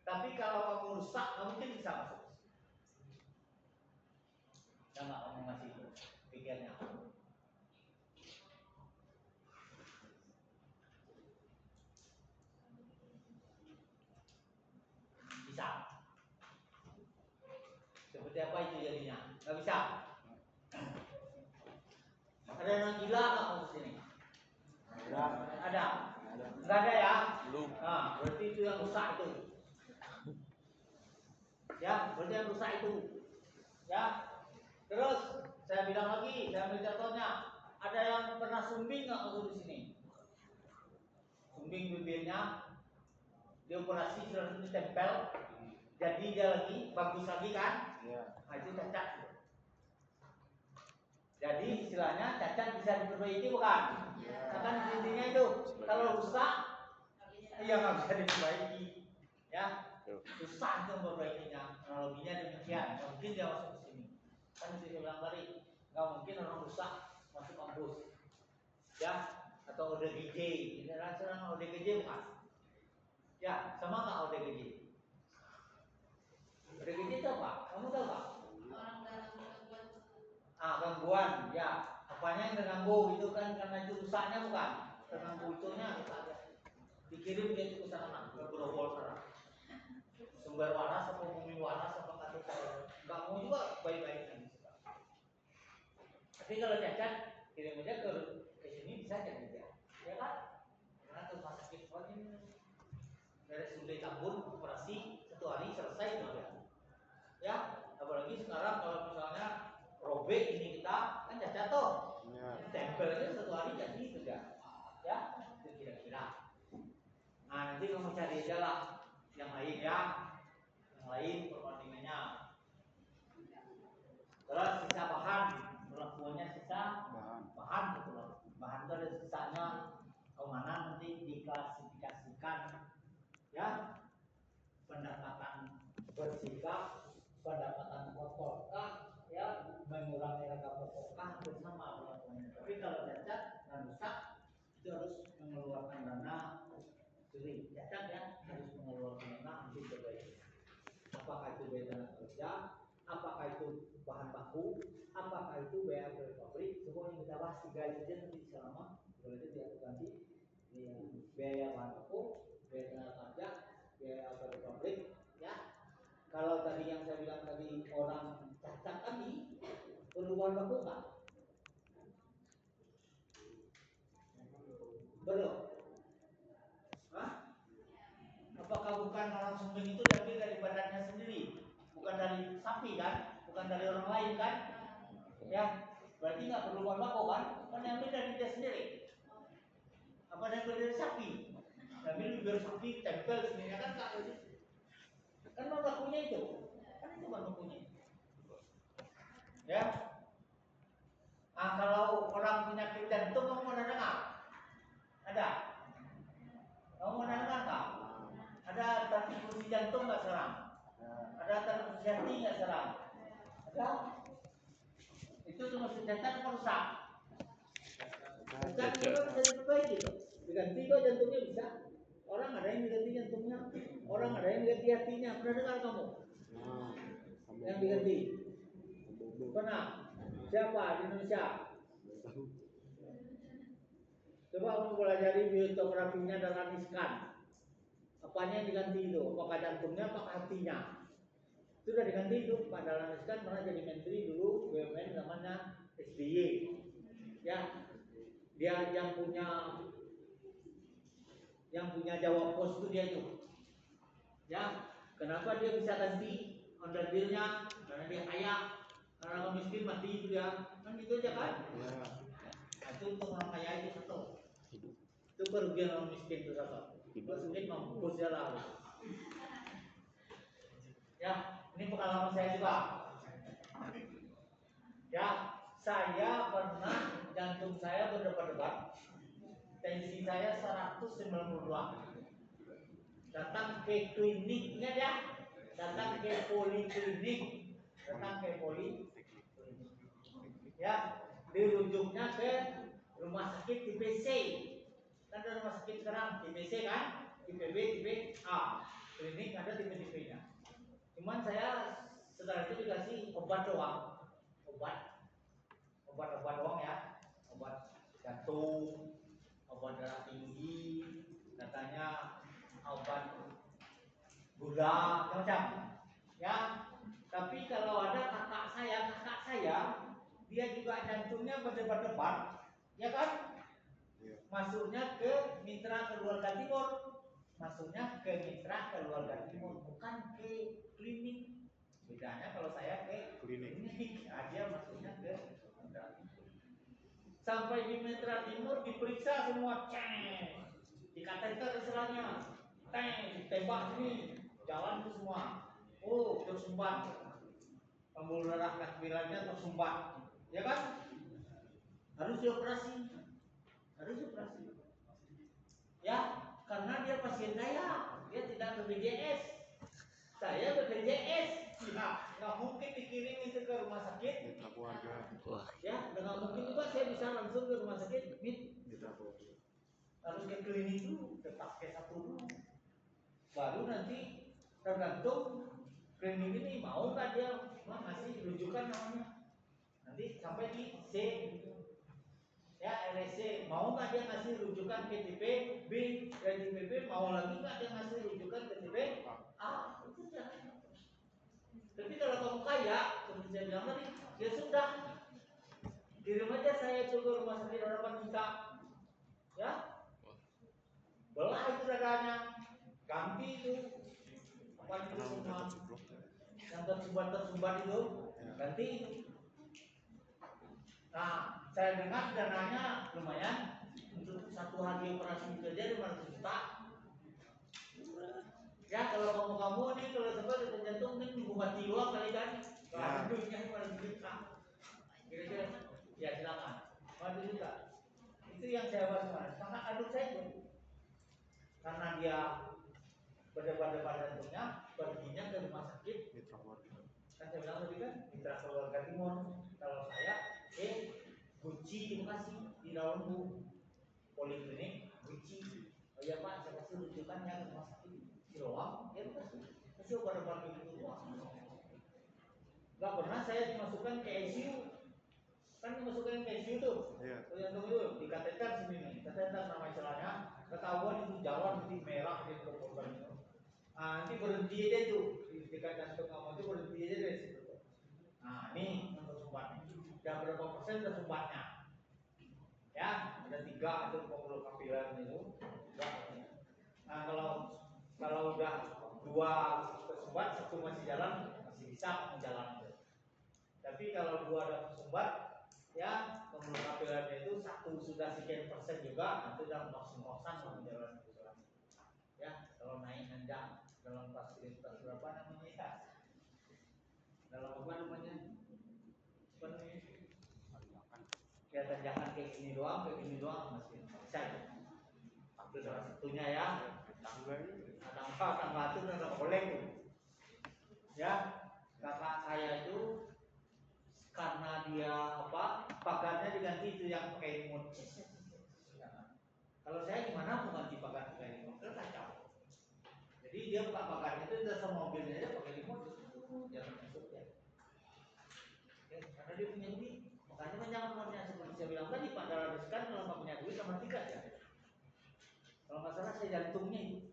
Tapi kalau kamu rusak, nggak mungkin bisa masuk ke sini. Dan nggak kamu masih pikirnya. Bisa. Seperti apa itu jadinya? Nggak bisa. Ada yang gila nggak masuk sini? Ada. Nggak ada ya? Belum. Nah, berarti itu yang rusak itu. Ya, berarti yang rusak itu. Ya. Terus saya bilang lagi, saya ambil contohnya. Ada yang pernah sumbing nggak masuk di sini? Sumbing bibirnya, dioperasi sudah ditempel, jadi dia lagi bagus lagi kan? Nah, itu cacat. Jadi istilahnya cacat bisa diperbaiki bukan? Kan intinya itu kalau rusak, iya nggak bisa diperbaiki, ya susah untuk memperbaikinya. Analoginya demikian. Nggak mungkin dia masuk ke sini. Kan saya bilang tadi, nggak mungkin orang rusak masuk kampus, ya atau ODGJ. Ini rasa ODGJ bukan? Ya sama nggak ODGJ? ODGJ itu apa? Kamu tahu nggak? Gangguan, ya. Apanya yang terganggu itu kan karena itu rusaknya bukan? Terganggu itunya dikirim dia itu ke sana, ke Growol sana. Sumber waras apa bumi waras apa kata saya, nggak mau juga baik-baik kan. Tapi kalau cacat kirim aja ke sini bisa jadi dia, ya kan? Karena ke rumah sakit ini dari sudah tabur operasi 1 hari selesai itu ya. Apalagi sekarang kalau misalnya robek ini kita kan cacat tuh, tempel aja 1 hari jadi sudah, ya itu kira-kira. Nah nanti kamu cari aja lah yang lain ya, yang lain perbandingannya. Terus sisa bahan, perlakuannya sisa bahan betul. Bahan itu ada sisanya kemana nanti diklasifikasikan, ya. Pendapatan bersihkah, pendapatan kotorkah, ya, mengurangi harga pokokkah, bersama perlakuannya. Tapi kalau cacat dan rusak itu harus mengeluarkan dana sendiri. Cacat ya harus mengeluarkan dana untuk perbaiki. Apakah itu biaya tenaga kerja, apakah itu bahan baku, apakah itu biaya pabrik, semua yang kita bahas 3 itu aja nanti selama berarti dia ganti biaya bahan baku, biaya tenaga kerja, biaya pabrik, ya. Kalau tadi yang saya bilang tadi orang cacat tadi perlu bahan baku nggak? Belum. Hah? Apakah bukan orang sumbing itu diambil dari badannya sendiri? Bukan dari sapi kan? Bukan dari orang lain kan? Ya, berarti nggak perlu bahan baku kan? Kan diambil dari dia sendiri. Apa diambil dari sapi? Diambil bibir sapi, tempel sendiri kan nggak ada. Kan bahan bakunya itu. Kan itu bahan bakunya. Ya. Nah, kalau orang penyakit jantung kamu pernah dengar? Ada? Kamu pernah dengar nggak? Ada transfusi jantung nggak sekarang? Ada transfusi hati nggak sekarang? Ada? Itu cuma cacat merusak. Cacat juga bisa diperbaiki. Diganti kok jantungnya bisa. Orang ada yang diganti jantungnya, orang ada yang diganti hatinya. Pernah dengar kamu? Yang diganti? Pernah? Siapa di Indonesia? Coba kamu pelajari biotografinya Dahlan Iskan. Apanya yang diganti itu? Apakah jantungnya, apakah hatinya? Itu udah diganti itu. Pak Dahlan Iskan pernah jadi menteri dulu BUMN namanya SBY. Ya, dia yang punya Jawa Pos itu dia itu. Ya, kenapa dia bisa ganti onderdilnya? Karena dia kaya. Karena orang miskin mati itu dia. Kan gitu aja kan? Nah, itu untuk orang kaya itu satu. Itu kerugian orang miskin itu satu. Orang miskin mampus dia lah. Ya, ini pengalaman saya juga. Ya, saya pernah jantung saya berdebar-debar. Tensi saya 192. Datang ke klinik, ingat ya? Datang ke poliklinik. Ya, dirujuknya ke rumah sakit TBC. Kan ada rumah sakit sekarang TBC kan? TPB, TPA. Klinik ada tipe-tipenya. Cuman saya setelah itu dikasih obat doang. Obat doang ya. Obat jantung, obat darah tinggi, katanya obat gula macam ya. Tapi kalau ada kakak saya dia juga jantungnya berdebar-debar, ya kan? Masuknya ke Mitra Keluarga Timur, bukan ke klinik. Bedanya kalau saya ke klinik, dia masuknya ke Mitra Timur. Sampai di Mitra Timur diperiksa semua, di kateter istilahnya, ditembak sini, jalan itu semua. Oh, tersumbat, pembuluh darah kapilernya tersumbat, ya kan? Harus dioperasi. Ya, karena dia pasien saya, dia tidak BPJS. Saya BPJS. Ya, nggak mungkin dikirim itu ke rumah sakit. Ya, nggak mungkin juga saya bisa langsung ke rumah sakit. Harus ke klinik dulu, ke paskes satu dulu. Baru nanti tergantung klinik ini mau nggak dia ngasih rujukan namanya. Nanti sampai di C, ya LSC, mau nggak dia ngasih rujukan ke tipe B, dan tipe B mau lagi nggak dia ngasih rujukan ke tipe A, itu jangan. Tapi kalau kamu kaya, seperti saya bilang tadi, ya sudah, kirim aja saya ke rumah sakit harapan kita, ya, belah itu dadanya, ganti itu, apa itu semua, yang tersumbat itu, ganti itu. Nah, saya dengar dananya lumayan untuk satu hari operasi itu aja 500 juta. Ya, kalau kamu nih kalau sempat detak jantung nih nunggu mati doang kali kan? Kalau duitnya 500 juta. Kira-kira ya silakan. 500 juta. Itu yang saya bahas kemarin. Maka aduk saya itu. Karena dia berdebar-debar jantungnya, perginya ke rumah sakit. Kan saya bilang tadi kan, Mitra Keluarga Timur. Kalau saya Guci di Bekasi, di Rawangbu, poliklinik Guci. Oh iya Pak, saya kasih rujukan yang rumah sakit di Rawang, ya kasih obat-obat begitu doang. Gak pernah saya dimasukkan ke ICU, kan dimasukkan ke ICU tuh, jantung itu dikateter sini nih, kateter nama istilahnya, ketahuan itu jalan titik merah di korban itu. Nanti berhenti aja tuh, di dekat jantung kamu itu berhenti aja dari situ. Nah ini untuk sumbatnya. Dan berapa persen tersumbatnya? Ya, ada 3 atau 50 kapiler itu. Nah kalau udah 2 tersumbat, 1 masih jalan, masih bisa menjalan. Tapi kalau 2 ada tersumbat, ya 50 kapilernya itu 1 sudah sekian persen juga, nanti udah ngos-ngosan menjalan. Ya, kalau naik nanjak dalam fasilitas berapa namanya ya? Dalam apa namanya? Ya tanjakan kayak gini doang masih bisa. Itu salah satunya ya. Tangga itu ada oleng. Ya, kakak saya itu karena dia pagarnya diganti itu yang pakai remote. Kalau saya gimana mau ganti pagar pakai remote? Kacau. Jadi dia buka pagarnya itu dasar mobilnya aja pakai remote, jangan masuk ya. Oke, karena dia punya duit. Makanya kan jangan punya seperti saya bilang tadi, padahal riskan kalau nggak punya duit sama tiga ya. Kalau nggak salah saya jantungnya itu,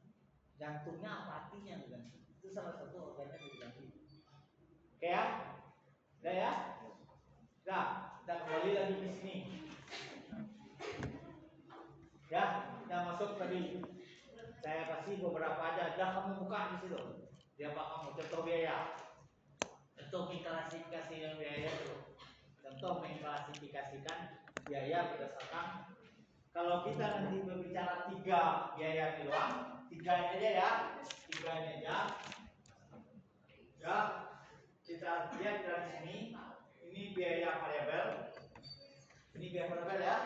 jantungnya apa hatinya diganti. Itu salah satu organnya diganti. Oke ya, udah ya. Nah, kita kembali lagi ke sini. Ya, kita masuk tadi. Saya kasih beberapa aja. Dah kamu buka di situ. Dia pak kamu contoh biaya. Contoh mengklasifikasikan biaya itu. Contoh mengklasifikasikan biaya berdasarkan. Kalau kita nanti berbicara 3 biaya di doang, 3 ini aja ya, 3 ini aja. Ya, kita lihat dari sini. Ini biaya variabel. Ini biaya variabel ya.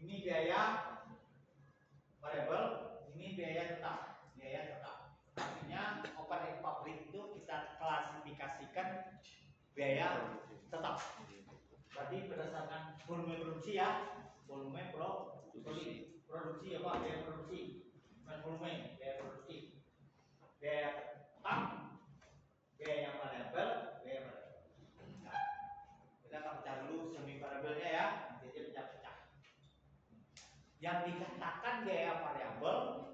Ini biaya variabel. Ini biaya tetap. Biaya tetap. Artinya overhead pabrik itu kita klasifikasikan biaya tetap. Berarti berdasarkan volume produksi ya. Volume produksi apa? Biaya produksi. Bukan volume, biaya produksi. Biaya tetap, biaya variabel, biaya variabel. Nah, kita akan pecah dulu semi variabelnya ya. Nanti aja pecah-pecah. Yang dikatakan biaya variabel,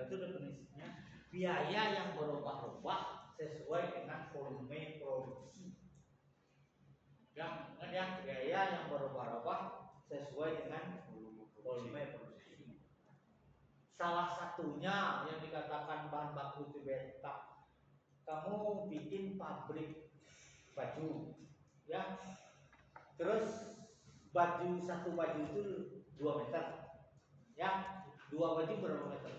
itu definisinya biaya yang berubah-ubah sesuai dengan volume produksi. Ingat ya, biaya yang berubah-ubah sesuai dengan volume produksi. Salah satunya yang dikatakan bahan baku itu beta. Kamu bikin pabrik baju, ya. Terus satu baju itu 2 meter, ya. 2 baju berapa meter?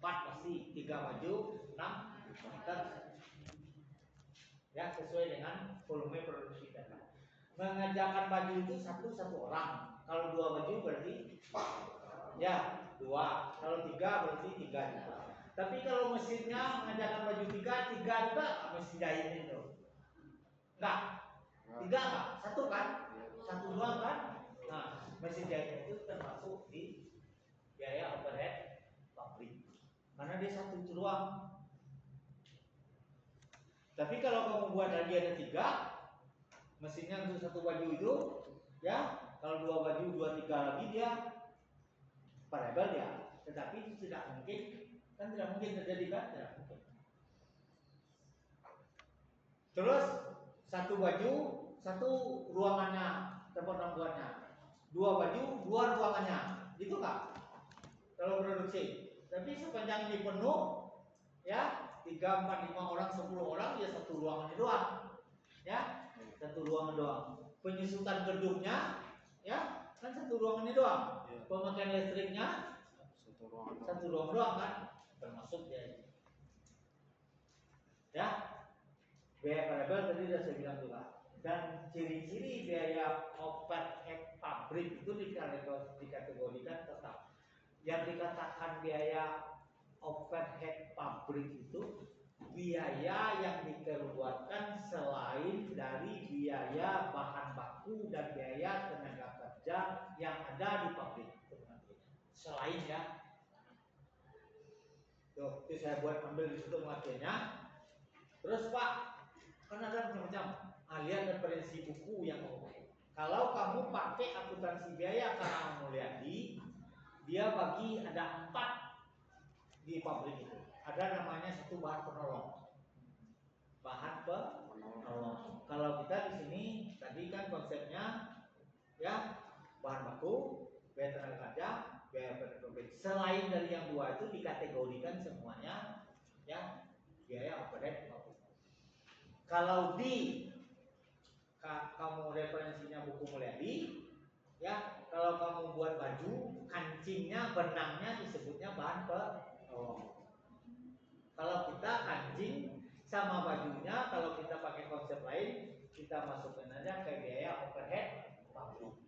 4 pasti, 3 baju 6 meter. Ya, sesuai dengan volume produksi data. Mengerjakan baju itu satu orang. Kalau 2 baju berarti ya 2. Kalau 3 berarti 3 juga. Tapi kalau mesinnya mengerjakan baju 3 juga mesin jahit itu. Enggak. 3 enggak? 1 kan? 1 doang kan? Nah, mesin jahit itu termasuk di biaya overhead pabrik. Karena dia 1 itu doang. Tapi kalau kamu buat lagi ada 3, mesinnya untuk 1 baju itu, ya, kalau 2 baju 2 3 lagi dia variabel ya. Tetapi itu tidak mungkin, kan tidak mungkin terjadi kan? Tidak mungkin. Terus 1 baju 1 ruangannya, tempat pembuatnya. 2 baju 2 ruangannya. Gitu kan? Kalau produksi. Tapi sepanjang ini penuh, ya 3, 4, 5 orang, 10 orang, ya 1 ruangan doang, ya 1 ruangan doang. Penyusutan gedungnya, ya kan 1 ruangan doang. Pemakaian listriknya 1 ruangan doang kan, termasuk dia. Ya, biaya variabel tadi sudah saya bilang juga. Dan ciri-ciri biaya overhead pabrik itu dikategorikan tetap. Yang dikatakan biaya overhead pabrik itu biaya yang dikeluarkan selain dari biaya bahan baku dan biaya tenaga kerja yang ada di pabrik. Selain ya. Tuh, itu saya buat ambil di situ pengertiannya. Terus Pak, kan ada macam-macam. Lihat referensi buku yang kamu pakai. Kalau kamu pakai akuntansi biaya karena Mulyadi, dia bagi ada 4 di pabrik itu. Ada namanya 1 bahan penolong. Bahan penolong. Kalau kita di sini tadi kan konsepnya ya bahan baku, biaya tenaga kerja, biaya pabrik. Selain dari yang 2 itu dikategorikan semuanya ya biaya overhead pabrik. Kalau di kamu referensinya buku Mulyadi, ya kalau kamu buat baju, kancingnya, benangnya disebutnya bahan penolong. Kalau kita kancing sama bajunya, kalau kita pakai konsep lain, kita masukkan aja ke biaya overhead pabrik.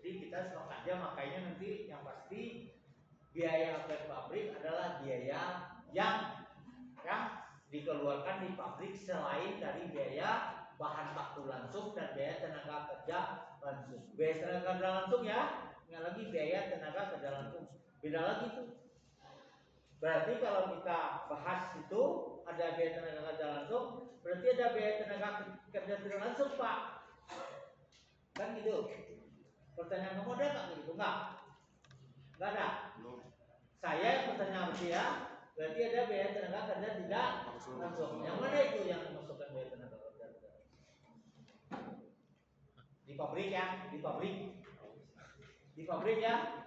Jadi kita sengaja makanya nanti yang pasti biaya overhead pabrik adalah biaya yang dikeluarkan di pabrik selain dari biaya bahan baku langsung dan biaya tenaga kerja langsung. Biaya tenaga kerja langsung ya, nggak lagi biaya tenaga kerja langsung. Beda lagi tuh. Berarti kalau kita bahas itu ada biaya tenaga kerja langsung, berarti ada biaya tenaga kerja tidak langsung, Pak. Kan gitu. Pertanyaan kamu ada nggak gitu? Enggak ada. Belum. Saya yang bertanya sama dia, berarti ada biaya tenaga kerja tidak langsung. Yang mana itu yang dimasukkan biaya tenaga kerja? Di pabrik ya, di pabrik ya.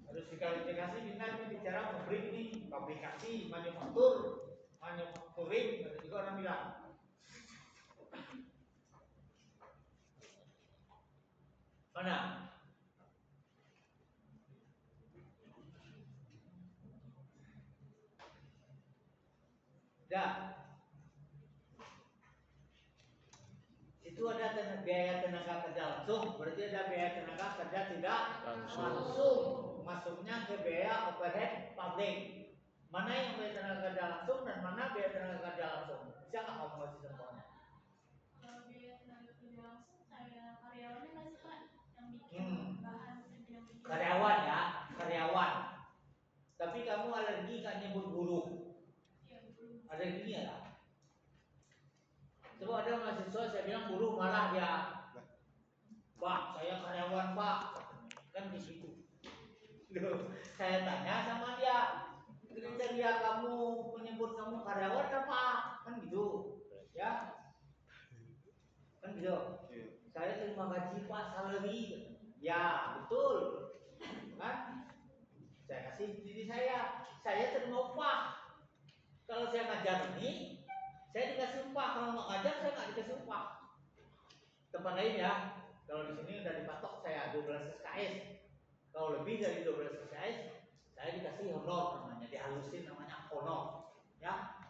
Harus diklarifikasi dengan bicara pabrik ini, pabrikasi, manufacturing, ada juga orang bilang. Mana? Dah. Itu ada biaya tenaga kerja langsung, berarti ada biaya tenaga kerja tidak langsung. Masuknya ke biaya overhead pabrik. Mana yang biaya tenaga kerja langsung dan mana biaya tenaga kerja langsung? Bisa nggak kamu kasih contohnya? Kalau biaya tenaga kerja langsung kayak karyawannya nggak sih Pak yang bikin bahan yang bikin Karyawan ya, karyawan. Tapi kamu alergi kan nyebut buruh. ya belum Alerginya lah. Coba ada mahasiswa saya bilang buruh marah dia. Pak, saya karyawan Pak. Kan di situ. Loh, saya tanya sama dia, kriteria kamu menyebut kamu karyawan apa? Kan gitu, ya? Kan gitu. Iya. Saya terima gaji Pak, salary. Ya, betul. Kan? Saya kasih diri saya terima upah. Kalau saya ngajar ini, saya dikasih upah. Kalau nggak ngajar, saya nggak dikasih upah. Tempat lain ya, kalau di sini udah dipatok saya 12 SKS. Kalau lebih dari 12 SKS, saya dikasih honor namanya, dihalusin namanya honor. Ya,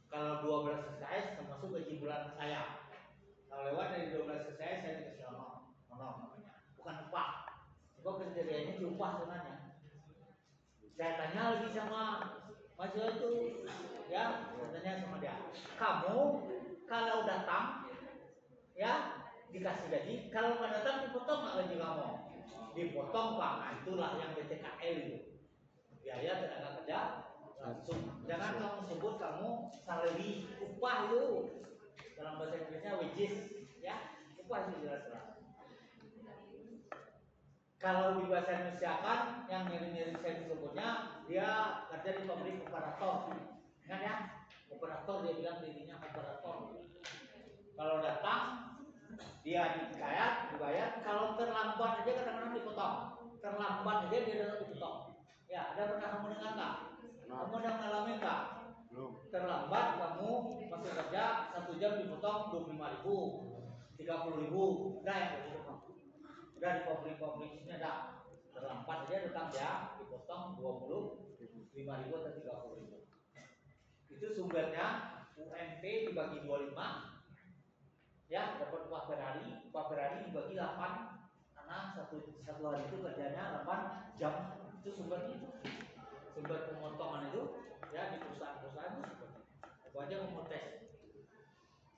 kalau 12 SKS termasuk gaji bulan saya. Kalau lewat dari 12 SKS, saya dikasih honor namanya, bukan upah. Sebab kriterianya itu upah sebenarnya. Saya tanya lagi sama mahasiswa itu, ya, saya tanya sama dia, kamu kalau datang, ya, dikasih gaji, kalau nggak datang dipotong nggak gaji kamu? Dipotong Pak, nah, itulah yang BTKL itu, biaya tenaga kerja langsung. Jangan kamu sebut kamu salary, upah itu, dalam bahasa Inggrisnya wages, ya, upah itu jelas-jelas. Kalau di bahasa Indonesia kan yang mirip-mirip saya disebutnya dia kerja di pabrik operator. Ingat ya? Operator, dia bilang dirinya operator. Kalau datang dia dibayar, kalau terlambat aja kadang-kadang dipotong. Terlambat aja dia dipotong. Ya, ada pernah kamu dengar nggak? Kamu udah ngalamin nggak? Belum. Terlambat kamu masuk kerja 1 jam dipotong 25.000, 30.000, udah yang begitu. Udah di pabrik-pabrik sini ada terlambat aja datang ya dipotong 25.000 atau 30.000. Itu sumbernya UMP dibagi 25, ya dapat upah per hari dibagi 8 karena satu hari itu kerjanya 8 jam. Itu sumbernya, sumber pemotongan itu ya di perusahaan-perusahaan itu sumbernya. Aku aja mau tes.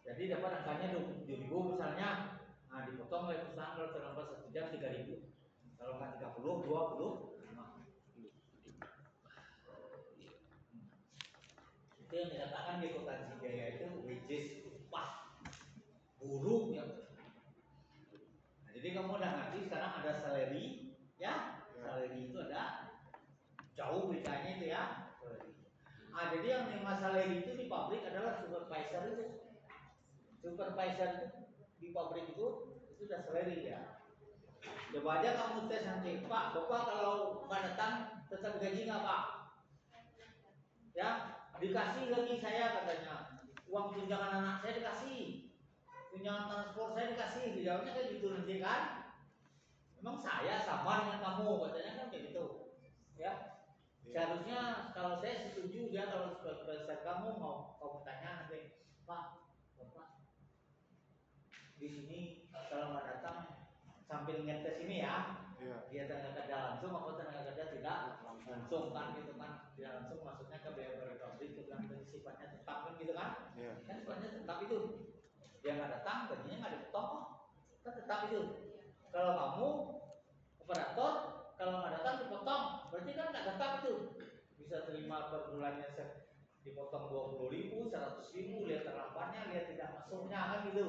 Jadi dapat angkanya 27.000 misalnya. Nah, dipotong oleh perusahaan kalau terlambat 1 jam 3.000. Kalau nggak 30, 20. Itu yang dikatakan di akuntansi biaya itu wages, upah buruh yang. Nah, jadi kamu udah ngerti sekarang ada salary, ya. Salary itu ada jauh bedanya itu ya. Nah, jadi yang terima salary itu di pabrik adalah supervisor itu. Supervisor di pabrik itu sudah salary ya. Coba aja kamu tes nanti, Pak, Bapak kalau nggak datang tetap gaji nggak Pak? Ya, dikasih lagi saya katanya. Uang tunjangan anak saya dikasih, tunjangan transport saya dikasih. Dijawabnya kayak gitu nanti kan? Memang saya sama dengan kamu katanya kan kayak gitu, ya. Seharusnya kalau saya setuju ya kalau supervisor kamu mau tanya nanti, Pak, Bapak di sini kalau nggak datang sambil ngetes ini ya, dia tenaga kerja langsung apa tenaga kerja tidak langsung kan gitu kan, tidak langsung maksudnya ke biaya pabrik itu kan sifatnya tetap kan gitu kan, kan sifatnya tetap itu, dia nggak datang gajinya nggak dipotong kok, kan tetap itu. Kalau kamu operator kalau nggak datang dipotong, berarti kan nggak tetap itu, bisa terima terima per bulannya dipotong 20.000, 100.000, lihat terapannya, lihat tidak masuknya kan gitu.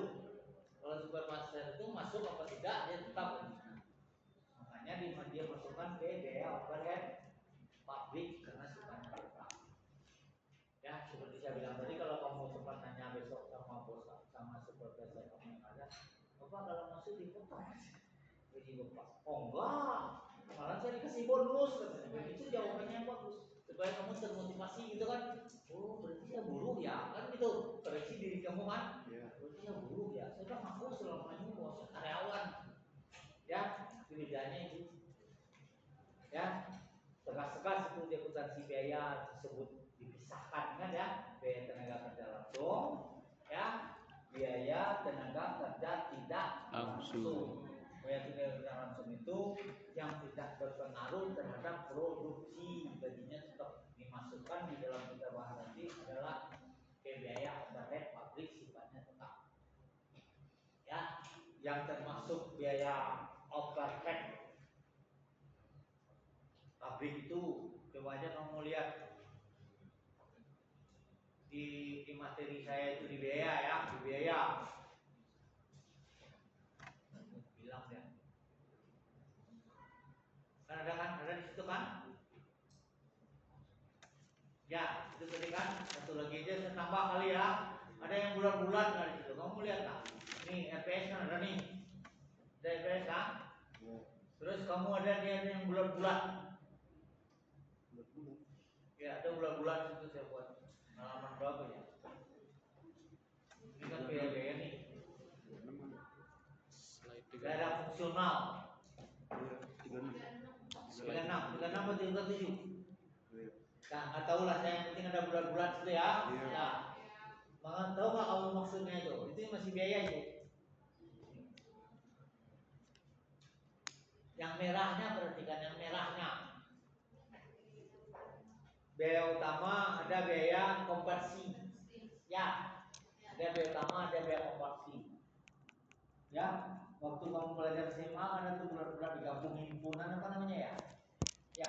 Kalau supervisor itu masuk apa tidak dia tetap. Makanya dia masukkan ke biaya overhead publik karena sifatnya tetap. Ya seperti saya bilang tadi, kalau kamu sempat nanya besok sama bos sama supervisor kamu yang ada, Bapak kalau masuk dipotong gaji Bapak? Oh enggak, malah saya dikasih bonus katanya. Itu jawabannya yang bagus supaya kamu termotivasi gitu kan. Oh berarti saya buruh ya kan gitu. Koreksi diri kamu kan. Berarti saya buruh ya. Saya kan ngaku selama ini bahwa saya karyawan. Ya, bedanya itu. Ya, tegas-tegas itu di akuntansi biaya tersebut dipisahkan kan ya, biaya tenaga kerja langsung, ya, biaya tenaga kerja tidak langsung. Biaya tenaga kerja langsung itu yang tidak berpengaruh terhadap produksi, gajinya tetap dimasukkan di dalam kita bahas nanti adalah biaya overhead pabrik sifatnya tetap. Ya, yang termasuk biaya overhead pabrik itu coba aja kamu lihat di materi saya itu di biaya ya, di biaya bilang ya kan ada di situ kan ya, itu tadi kan satu lagi aja saya tambah kali ya, ada yang bulan-bulan kan di situ, kamu lihat lah nih RPS kan ada nih, ada RPS kan, terus kamu ada yang bulan-bulan ya, ada bulan-bulan itu saya buat halaman berapa ya, ini kan biaya nih daerah fungsional 36 atau 37. Nah, nggak tahu lah saya, yang penting ada bulan-bulan itu ya. Nah, maka tahu nggak kamu maksudnya itu? Itu masih biaya itu. Yang merahnya perhatikan, yang merahnya. Biaya utama ada biaya konversi. Ya, ada biaya utama, ada biaya konversi. Ya, waktu kamu belajar SMA ada tuh bulan-bulan digabung himpunan apa namanya ya? Ya,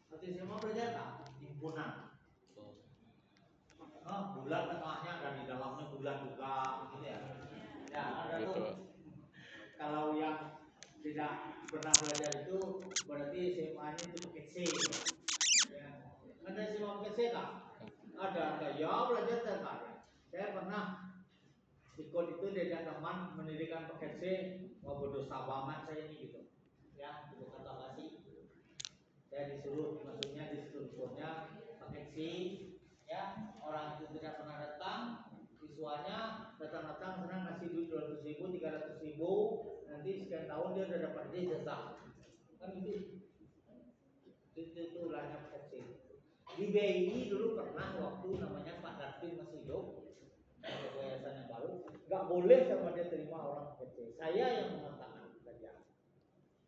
waktu SMA belajar nggak? Himpunan. Bulan tengahnya dan di dalamnya bulan juga, gitu ya. Ya, ada tuh. Kalau yang tidak pernah belajar itu berarti SMA-nya itu pakai C. Ya. Ada SMA pakai C nggak? Ada. Ya belajar kan. Saya pernah ikut itu dengan teman mendirikan paket C, mau berdosa banget saya ini gitu. Ya, itu kata basi. Saya disuruh, maksudnya di strukturnya paket C, ya, orang itu tidak pernah datang, siswanya datang-datang senang ngasih duit 200.000, 300.000, nanti sekian tahun dia udah dapat ijazah. Kan itu ulahnya paket C. Di BI dulu pernah waktu namanya Pak Dartin masih hidup, yayasan yang baru, nggak boleh sama dia terima orang paket C. Saya yang mengatakan saja,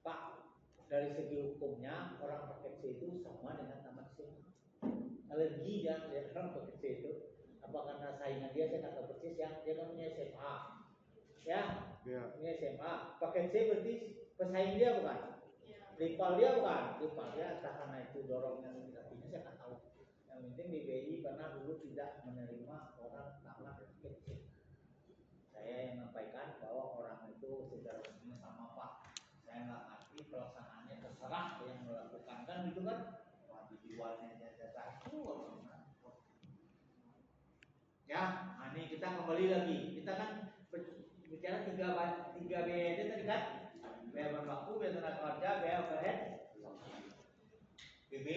Pak, dari segi hukumnya orang paket C itu sama dengan tamat SMA. Alergi dia orang paket C itu. Apa karena saingan dia saya nggak tahu persis ya. Dia kan punya SMA, ya, punya SMA. Paket C berarti pesaing dia bukan? Rival dia bukan? Rival dia entah karena itu dorongnya artinya saya nggak tahu. Yang penting di BI karena dulu tidak menerima orang tamat paket C. Saya yang menyampaikan bahwa orang itu secara umumnya sama Pak. Saya nggak ngerti pelaksanaannya, terserah yang melakukan kan gitu kan. Wah dijualnya jasa itu ya. Nah, ini kita kembali lagi. Kita kan bicara tiga biaya itu tadi kan, biaya bahan baku, biaya tenaga kerja, biaya overhead, BB,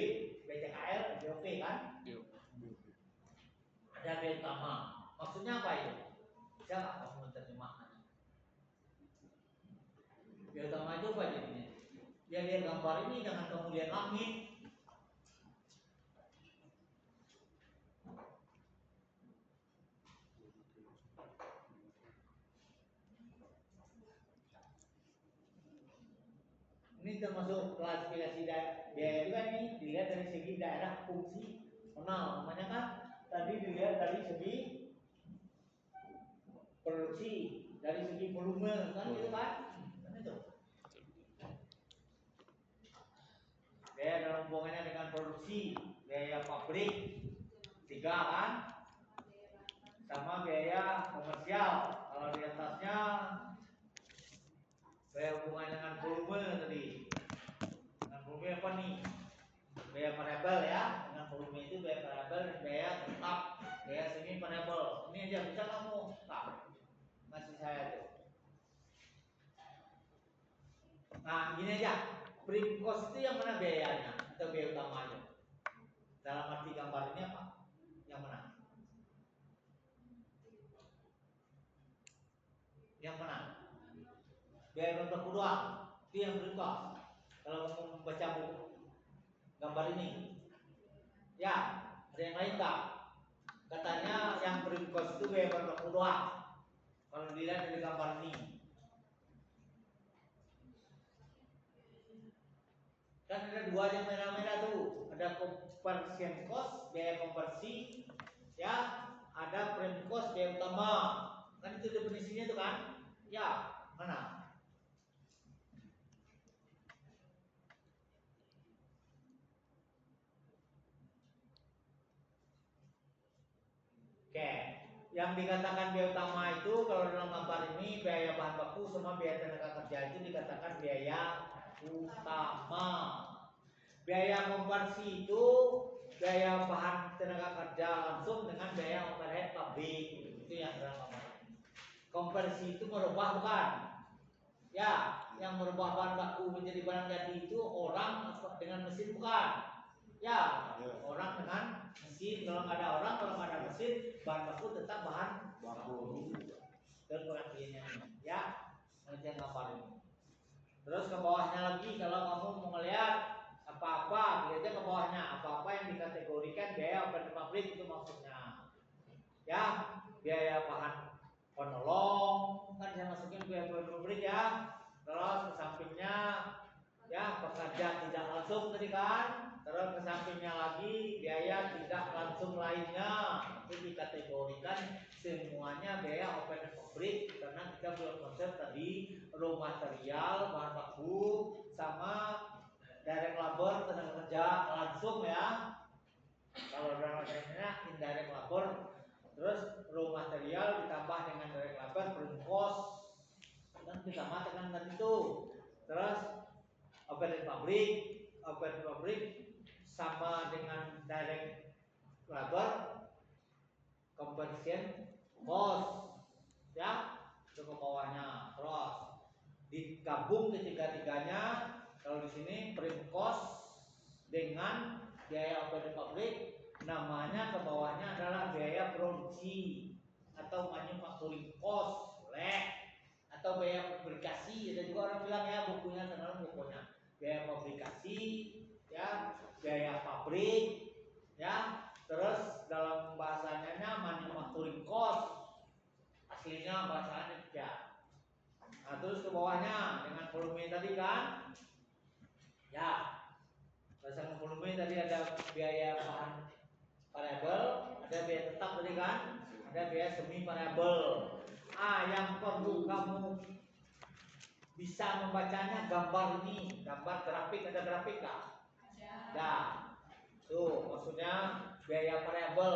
BCKL, BOP kan. Ada biaya utama. Maksudnya apa itu? Bisa nggak kamu menerjemahkannya? Biaya utama itu apa jadinya? Ya lihat gambar ini, jangan kamu lihat langit. Ini termasuk klasifikasi biaya juga nih, dilihat dari segi daerah fungsi personal. Namanya kan tadi dilihat dari segi produksi, dari segi volume kan gitu kan? Kan itu. Biaya dalam hubungannya dengan produksi, biaya pabrik 3 kan, sama biaya komersial. Kalau di atasnya biaya hubungannya dengan volume tadi. Dengan volume apa nih? Biaya variabel ya. Dengan volume itu biaya variabel dan biaya tetap, biaya semi variabel. Ini aja bisa kamu tak ngasih saya tuh. Nah, gini aja. Prim cost itu yang mana biayanya atau biaya utamanya? Dalam arti gambar ini apa? Yang mana? Yang mana? Biaya bahan baku doang. Itu yang prim cost. Kalau kamu membaca buku gambar ini, ya, ada yang lain tak? Katanya yang prim cost itu biaya bahan baku doang. Kalau dilihat dari gambar ini, kan ada 2 yang merah-merah tuh. Ada conversion cost, biaya konversi, ya, ada prime cost, biaya utama. Kan itu definisinya tuh kan? Ya, mana? Oke, yang dikatakan biaya utama itu kalau dalam gambar ini biaya bahan baku sama biaya tenaga kerja itu dikatakan biaya utama. Biaya konversi itu biaya bahan tenaga kerja langsung dengan biaya overhead pabrik. Itu yang dalam gambar. Konversi itu merubah bukan? Ya, yang merubah bahan baku menjadi barang jadi itu orang dengan mesin bukan? Ya, orang dengan mesin. Kalau nggak ada orang, kalau nggak ada mesin, bahan baku tetap bahan baku. Dan pengertiannya ya, nanti yang gambar ini. Terus ke bawahnya lagi, kalau kamu mau melihat apa-apa, lihat aja ke bawahnya. Apa-apa yang dikategorikan biaya operating pabrik itu maksudnya. Ya, biaya bahan penolong, kan saya masukin biaya operating pabrik ya. Terus ke sampingnya, ya pekerja tidak langsung tadi kan. Terus ke sampingnya lagi biaya tidak langsung lainnya itu dikategorikan semuanya biaya operating pabrik karena kita belum konsep tadi raw material, bahan baku sama direct labor tenaga kerja langsung ya. Kalau dalamnya indirect labor, terus raw material ditambah dengan direct labor prime cost kan ditambah dengan tadi itu. Terus operating pabrik sama dengan direct labor conversion cost ya, itu ke bawahnya. Terus digabung ketiga-tiganya. Kalau di sini prime cost dengan biaya operating pabrik, namanya ke bawahnya adalah biaya produksi atau manufacturing cost, boleh, atau biaya publikasi. Ada juga orang bilang ya bukunya terlalu bukunya biaya publikasi, ya, biaya pabrik, ya. Terus dalam bahasanya manufacturing cost, aslinya bahasanya ya. Nah, terus ke bawahnya dengan volume tadi kan, ya. Berdasarkan volume tadi ada biaya bahan variabel, ada biaya tetap tadi kan, ada biaya semi variabel. Yang perlu kamu bisa membacanya gambar ini, gambar grafik, ada grafik nggak? Ada. Tuh, maksudnya biaya variabel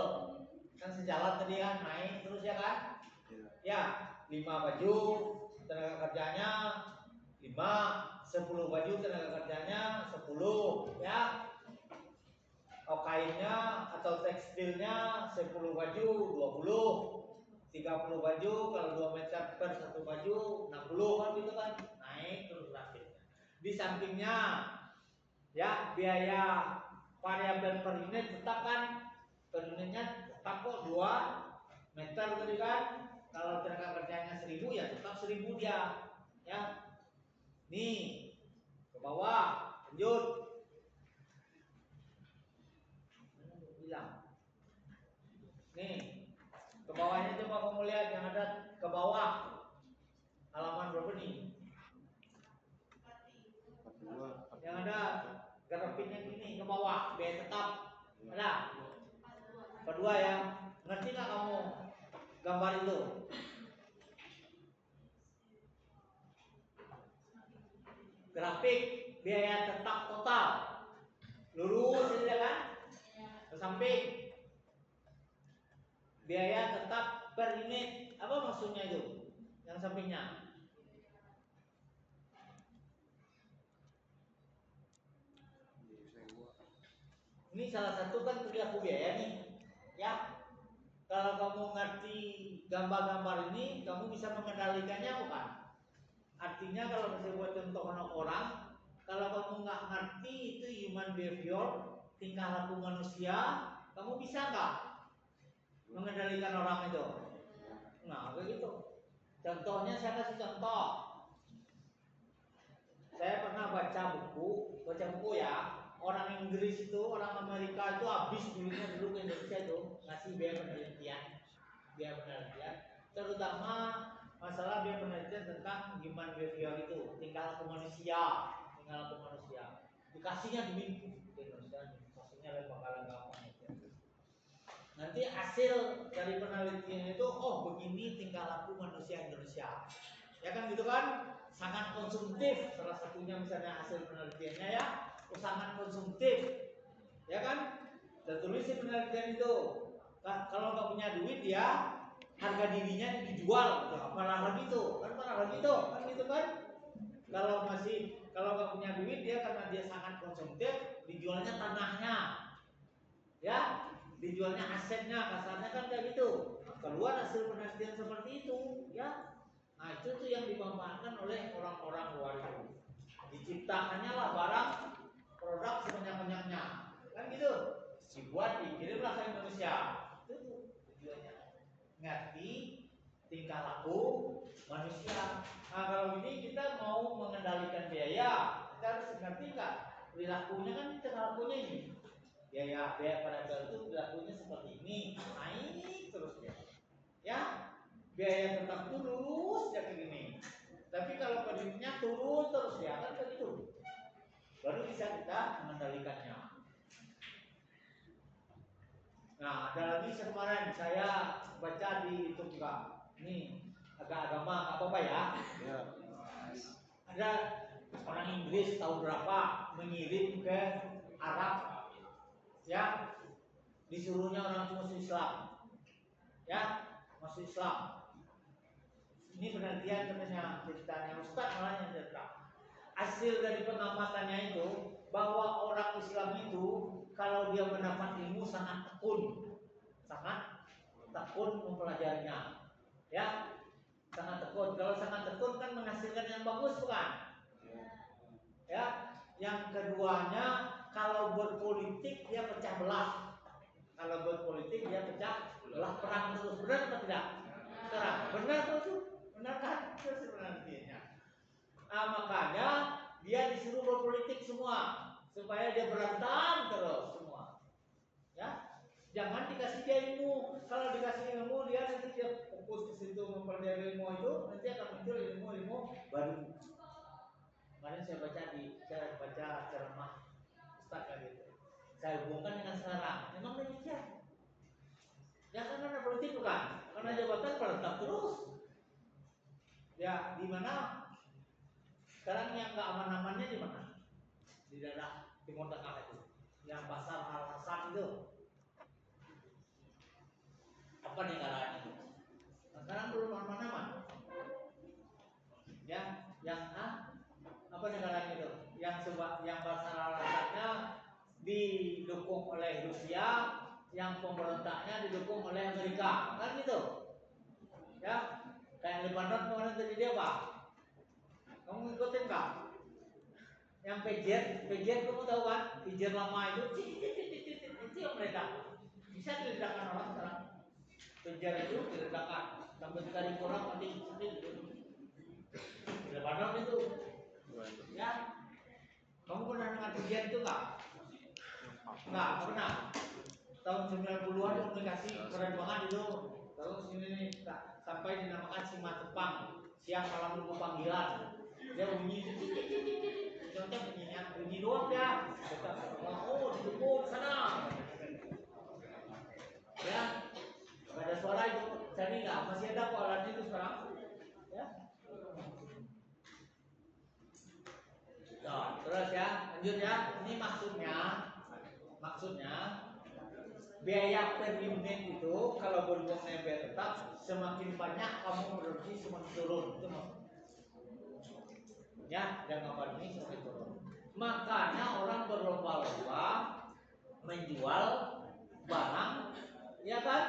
kan sejalan tadi kan, naik terus ya kan? Ya, 5 baju tenaga kerjanya 5, 10 baju tenaga kerjanya 10 ya. Kainnya atau tekstilnya 10 baju 20, 30 baju, kalau 2 meter per 1 baju 60 kan gitu kan, naik terus grafiknya. Di sampingnya ya biaya variabel per unit tetap kan, per unitnya tetap kok 2 meter tadi kan. Kalau tenaga kerjanya 1000 ya tetap 1000 dia ya. Nih ke bawah lanjut. Bilang nih ke bawahnya, coba kamu lihat yang ada ke bawah halaman berapa nih? 42. Yang ada grafiknya gini ke bawah biaya tetap ada kedua ya. Ngerti nggak kamu gambar itu? Grafik biaya tetap total lurus ini kan, ke samping. Biaya tetap per unit. Apa maksudnya itu? Yang sampingnya. Ini salah satu kan perilaku biaya nih, ya. Kalau kamu ngerti gambar-gambar ini, kamu bisa mengendalikannya bukan? Artinya kalau misalnya buat contoh orang, kalau kamu nggak ngerti itu human behavior, tingkah laku manusia, kamu bisa nggak mengendalikan orang itu? Nah, kayak gitu. Contohnya saya kasih contoh. Saya pernah baca buku ya. Orang Inggris itu, orang Amerika itu habis dulu ke Indonesia itu ngasih biaya penelitian, terutama masalah biaya penelitian tentang human behavior itu, tingkah laku manusia. Dikasihnya duit ke Indonesia, dikasihnya bakalan gampang itu. Nanti hasil dari penelitian itu, oh begini tingkah laku manusia Indonesia, ya kan gitu kan, sangat konsumtif. Salah satunya misalnya hasil penelitiannya ya, sangat konsumtif, ya kan? Dan tulis di penelitian itu, nah, kalau nggak punya duit ya harga dirinya dijual, malah gitu kan gitu kan? Kalau nggak punya duit dia karena dia sangat konsumtif, dijualnya tanahnya, ya, dijualnya asetnya, kasarnya kan kayak gitu. Keluar hasil penelitian seperti itu, ya. Nah itu tuh yang dimanfaatkan oleh orang-orang luar itu. Diciptakannya lah barang produk sebanyak-banyaknya, kan gitu. Dibuat dikirimlah ke Indonesia. Itu tuh tujuannya. Ngerti tingkah laku manusia. Nah kalau ini kita mau mengendalikan biaya, kita harus ngerti nggak perilakunya kan, tingkah lakunya ini. Biaya pada itu perilakunya seperti ini, naik terus ya. Ya, biaya tetap lurus ya kayak gini. Tapi kalau kreditnya turun terus ya kan begitu. Baru bisa kita mengendalikannya. Nah, ada lagi kemarin saya baca di YouTube juga. Ini agak agama nggak apa-apa ya. Ada orang Inggris tahun berapa mengirim ke Arab, ya, disuruhnya orang masuk Islam, ya, masuk Islam. Ini penelitian katanya, ceritanya Ustaz malah yang cerita. Hasil dari pengamatannya itu bahwa orang Islam itu kalau dia mendapat ilmu sangat tekun mempelajarinya, ya, sangat tekun. Kalau sangat tekun kan menghasilkan yang bagus bukan? Ya. Yang keduanya kalau berpolitik dia pecah belah. Kalau berpolitik dia pecah belah, perang terus, benar atau tidak? Sekarang benar tuh, benar kan? Itu sebenarnya. Nah, makanya dia disuruh berpolitik semua supaya dia berantem terus semua. Ya, jangan dikasih dia ilmu. Kalau dikasih ilmu dia nanti dia fokus ke situ mempelajari ilmu itu, nanti akan muncul ilmu baru. Kemarin saya baca ceramah Ustaz kayak gitu. Saya hubungkan dengan sekarang. Memang demikian. Ya kan karena politik bukan, karena jabatan berantam terus. Ya di mana sekarang yang nggak aman-amannya di mana? Di daerah Timur Tengah itu, yang pasar Al-Hasan itu. Apa negaranya itu? Sekarang belum aman-aman. Ya, yang apa negaranya itu? Yang pasar Al-Hasannya didukung oleh Rusia, yang pemberontaknya didukung oleh Amerika, kan gitu? Ya, kayak Lebanon kemarin terjadi apa? Kamu ngikutin nggak? Yang Pager kamu tahu kan? Pager lama itu yang meledak. Bisa diledakkan orang sekarang. Pager itu diledakkan sampai 3.000 orang mati di Lebanon itu. Ya, kamu pernah dengar Pager itu nggak? Nggak pernah. Tahun 90-an komunikasi keren banget itu. Terus ini sampai dinamakan Sima Tepang, siang malam lupa panggilan. Dia bunyi contoh bunyi doang ya. Oh di depan sana. Ya, nggak ada suara itu. Jadi nggak masih ada kok alat itu sekarang. Ya. Nah, terus ya, lanjut ya. Ini maksudnya Maksudnya biaya per unit itu kalau berhubungan biaya tetap semakin banyak kamu produksi semakin turun itu maksudnya. Ya, jangka panjang ini semakin turun. Makanya orang berlomba-lomba menjual barang, ya kan?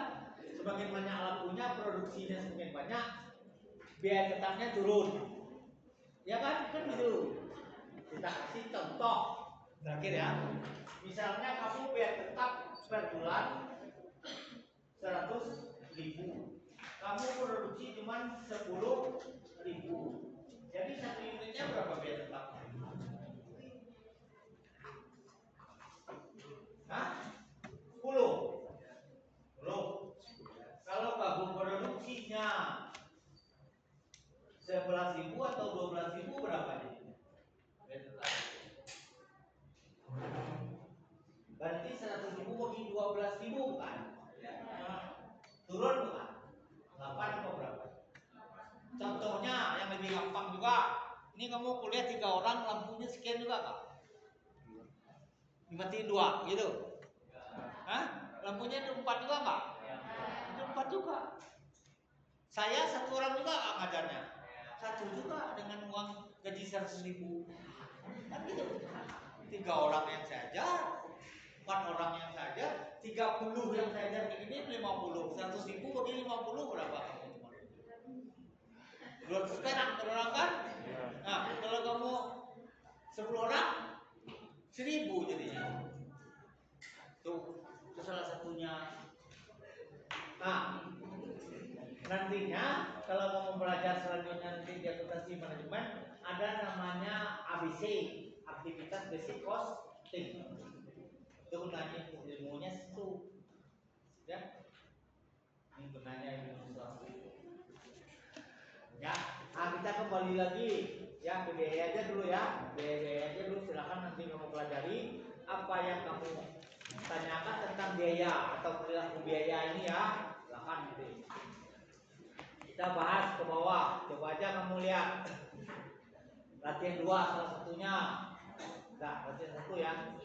Semakin banyak lakunya, produksinya semakin banyak, biaya tetapnya turun. Ya kan? Kan gitu. Kita kasih contoh terakhir ya. Misalnya kamu biaya tetap per bulan 100.000. Kamu produksi cuma 10.000. Jadi satu unitnya berapa biaya tetap? Hah? 10. Kalau kamu produksinya 11.000 atau 12.000 berapa jadi? Berarti 100.000 bagi 12.000 kan? Turun bukan? 8 atau berapa? Contohnya yang lebih gampang juga. Ini kamu kuliah 3 orang, lampunya sekian juga kak? Dimatiin 2 gitu? Hah? Lampunya 4 juga kak? 4 juga. Saya 1 orang juga kak ngajarnya? 1 juga dengan uang gaji 100.000. Kan gitu? 3 orang yang saya ajar, 4 orang yang saya ajar, 30 yang saya ajar kayak gini 50. 100.000 bagi 50 berapa kamu? 200 perak per orang kan? Nah, kalau kamu 10 orang 1.000 jadinya. Tuh, itu salah satunya. Nah, nantinya kalau mau belajar selanjutnya nanti di akuntansi manajemen ada namanya ABC, aktivitas basic costing. Itu gunanya ilmunya itu, ya. Ini gunanya ilmu sesuatu. Ya, kita kembali lagi ya ke biaya aja dulu ya, biaya aja dulu. Silakan nanti kamu pelajari apa yang kamu tanyakan tentang biaya atau perilaku biaya ini ya. Silakan nanti. Kita bahas ke bawah. Coba aja kamu lihat. Latihan 2 salah satunya. Enggak, latihan 1 ya.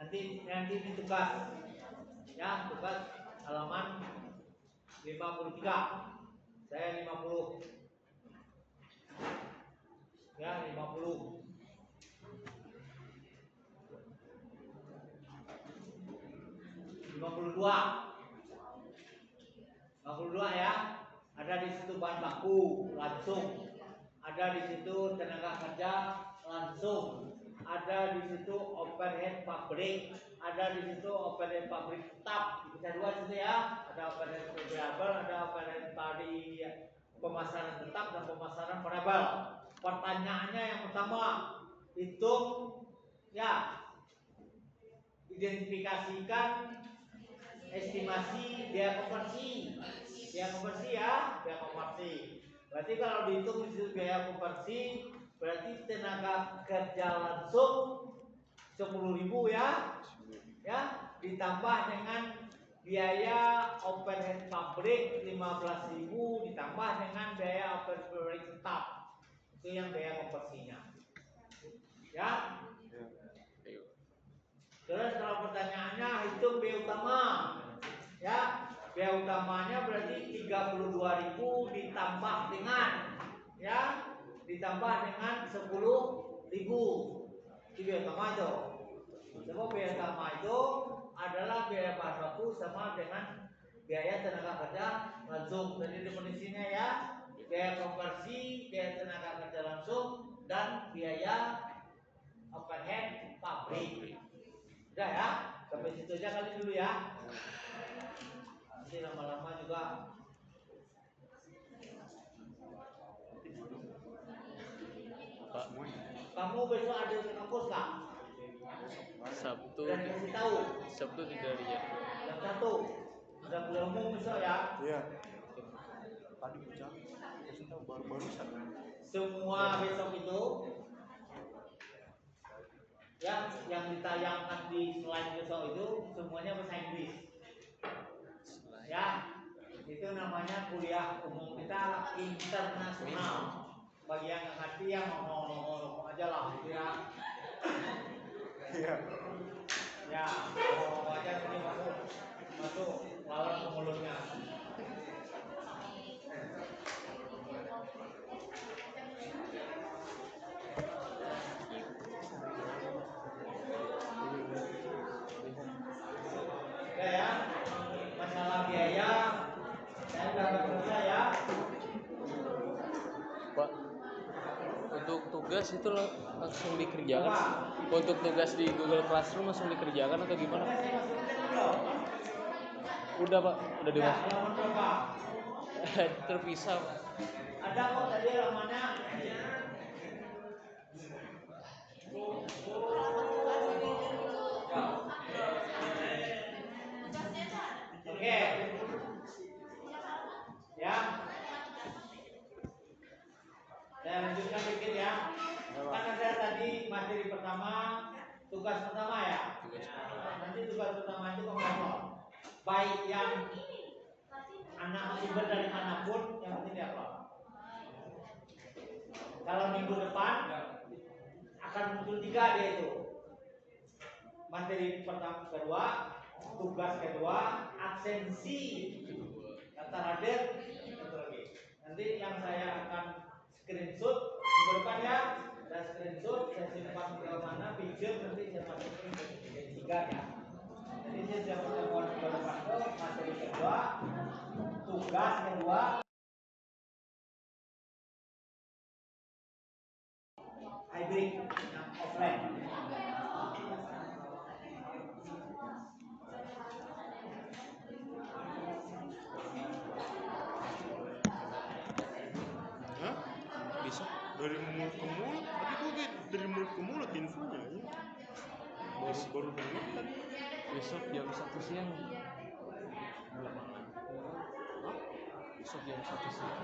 Nanti ini tugas. Ya, tugas halaman 53. Saya 50. Ya, 50. 52 ya. Ada di situ bahan baku langsung. Ada di situ tenaga kerja langsung. Ada di situ overhead pabrik. Ada di situ overhead pabrik tetap. Bisa 2 situ ya. Ada overhead variable, ada overhead tadi pemasaran tetap dan pemasaran variabel. Pertanyaannya yang pertama, hitung ya, identifikasikan estimasi biaya konversi. Biaya konversi ya, biaya konversi. Berarti kalau dihitung di situ biaya konversi, berarti tenaga kerja langsung 10.000 ya. Ya, ditambah dengan biaya overhead pabrik 15.000 ditambah dengan biaya overhead pabrik tetap. Itu yang biaya konversinya. Ya. Terus kalau pertanyaannya hitung biaya utama. Ya, biaya utamanya berarti 32.000 ditambah dengan ya, ditambah dengan 10.000. Itu biaya utama itu. Sebab biaya utama itu adalah biaya bahan baku sama dengan biaya tenaga kerja langsung. Jadi definisinya ya, biaya konversi, biaya tenaga kerja langsung, dan biaya overhead pabrik. Udah ya, sampai situ aja kali dulu ya. Nanti lama-lama juga. Pak, Kamu besok ada ke kampus nggak? Sabtu. Dan kasih tahu. Sabtu tidak lihat. Jam 1. Udah kuliah umum besok ya. Iya. Tadi jam kasih tahu baru-barusan. Semua besok itu yang ditayangkan di slide besok itu semuanya bahasa Inggris. Ya, itu namanya kuliah umum kita internasional. Bagi yang nggak ngerti ya ngomong aja lah gitu ya. Iya. Ya, bawa aja sini masuk, masuk lawan ke mulutnya. Oke ya, masalah biaya saya udah bekerja ya. Pak, untuk tugas itu langsung dikerjakan. Untuk tugas di Google Classroom langsung dikerjakan atau gimana? Oke, saya masukin belum? Udah Pak, udah Ya, dimasukin. halaman berapa? Terpisah Pak. Ada kok tadi halamannya. Oke. Ya. Saya lanjutkan dikit ya. Kan ada tadi materi pertama, tugas pertama ya. Nanti tugas pertama itu komputer. Baik yang anak sumber dari manapun yang penting dia apa. Kalau minggu depan akan muncul 3 dia itu. Materi pertama kedua, tugas kedua, absensi kata hadir itu lagi. Nanti yang saya akan screenshot minggu depan ya, saya screenshot, saya simpan ke mana picture nanti saya masukin ke 3 ya. Jadi saya siap pertemuan minggu depan itu materi kedua, tugas kedua, hybrid yang offline. Hah? Bisa. Dari mulut ke mulut? Tapi gue dari mulut ke mulut infonya ya. Baru dengar tadi. Besok jam 1 siang. Hah? Besok jam 1 siang.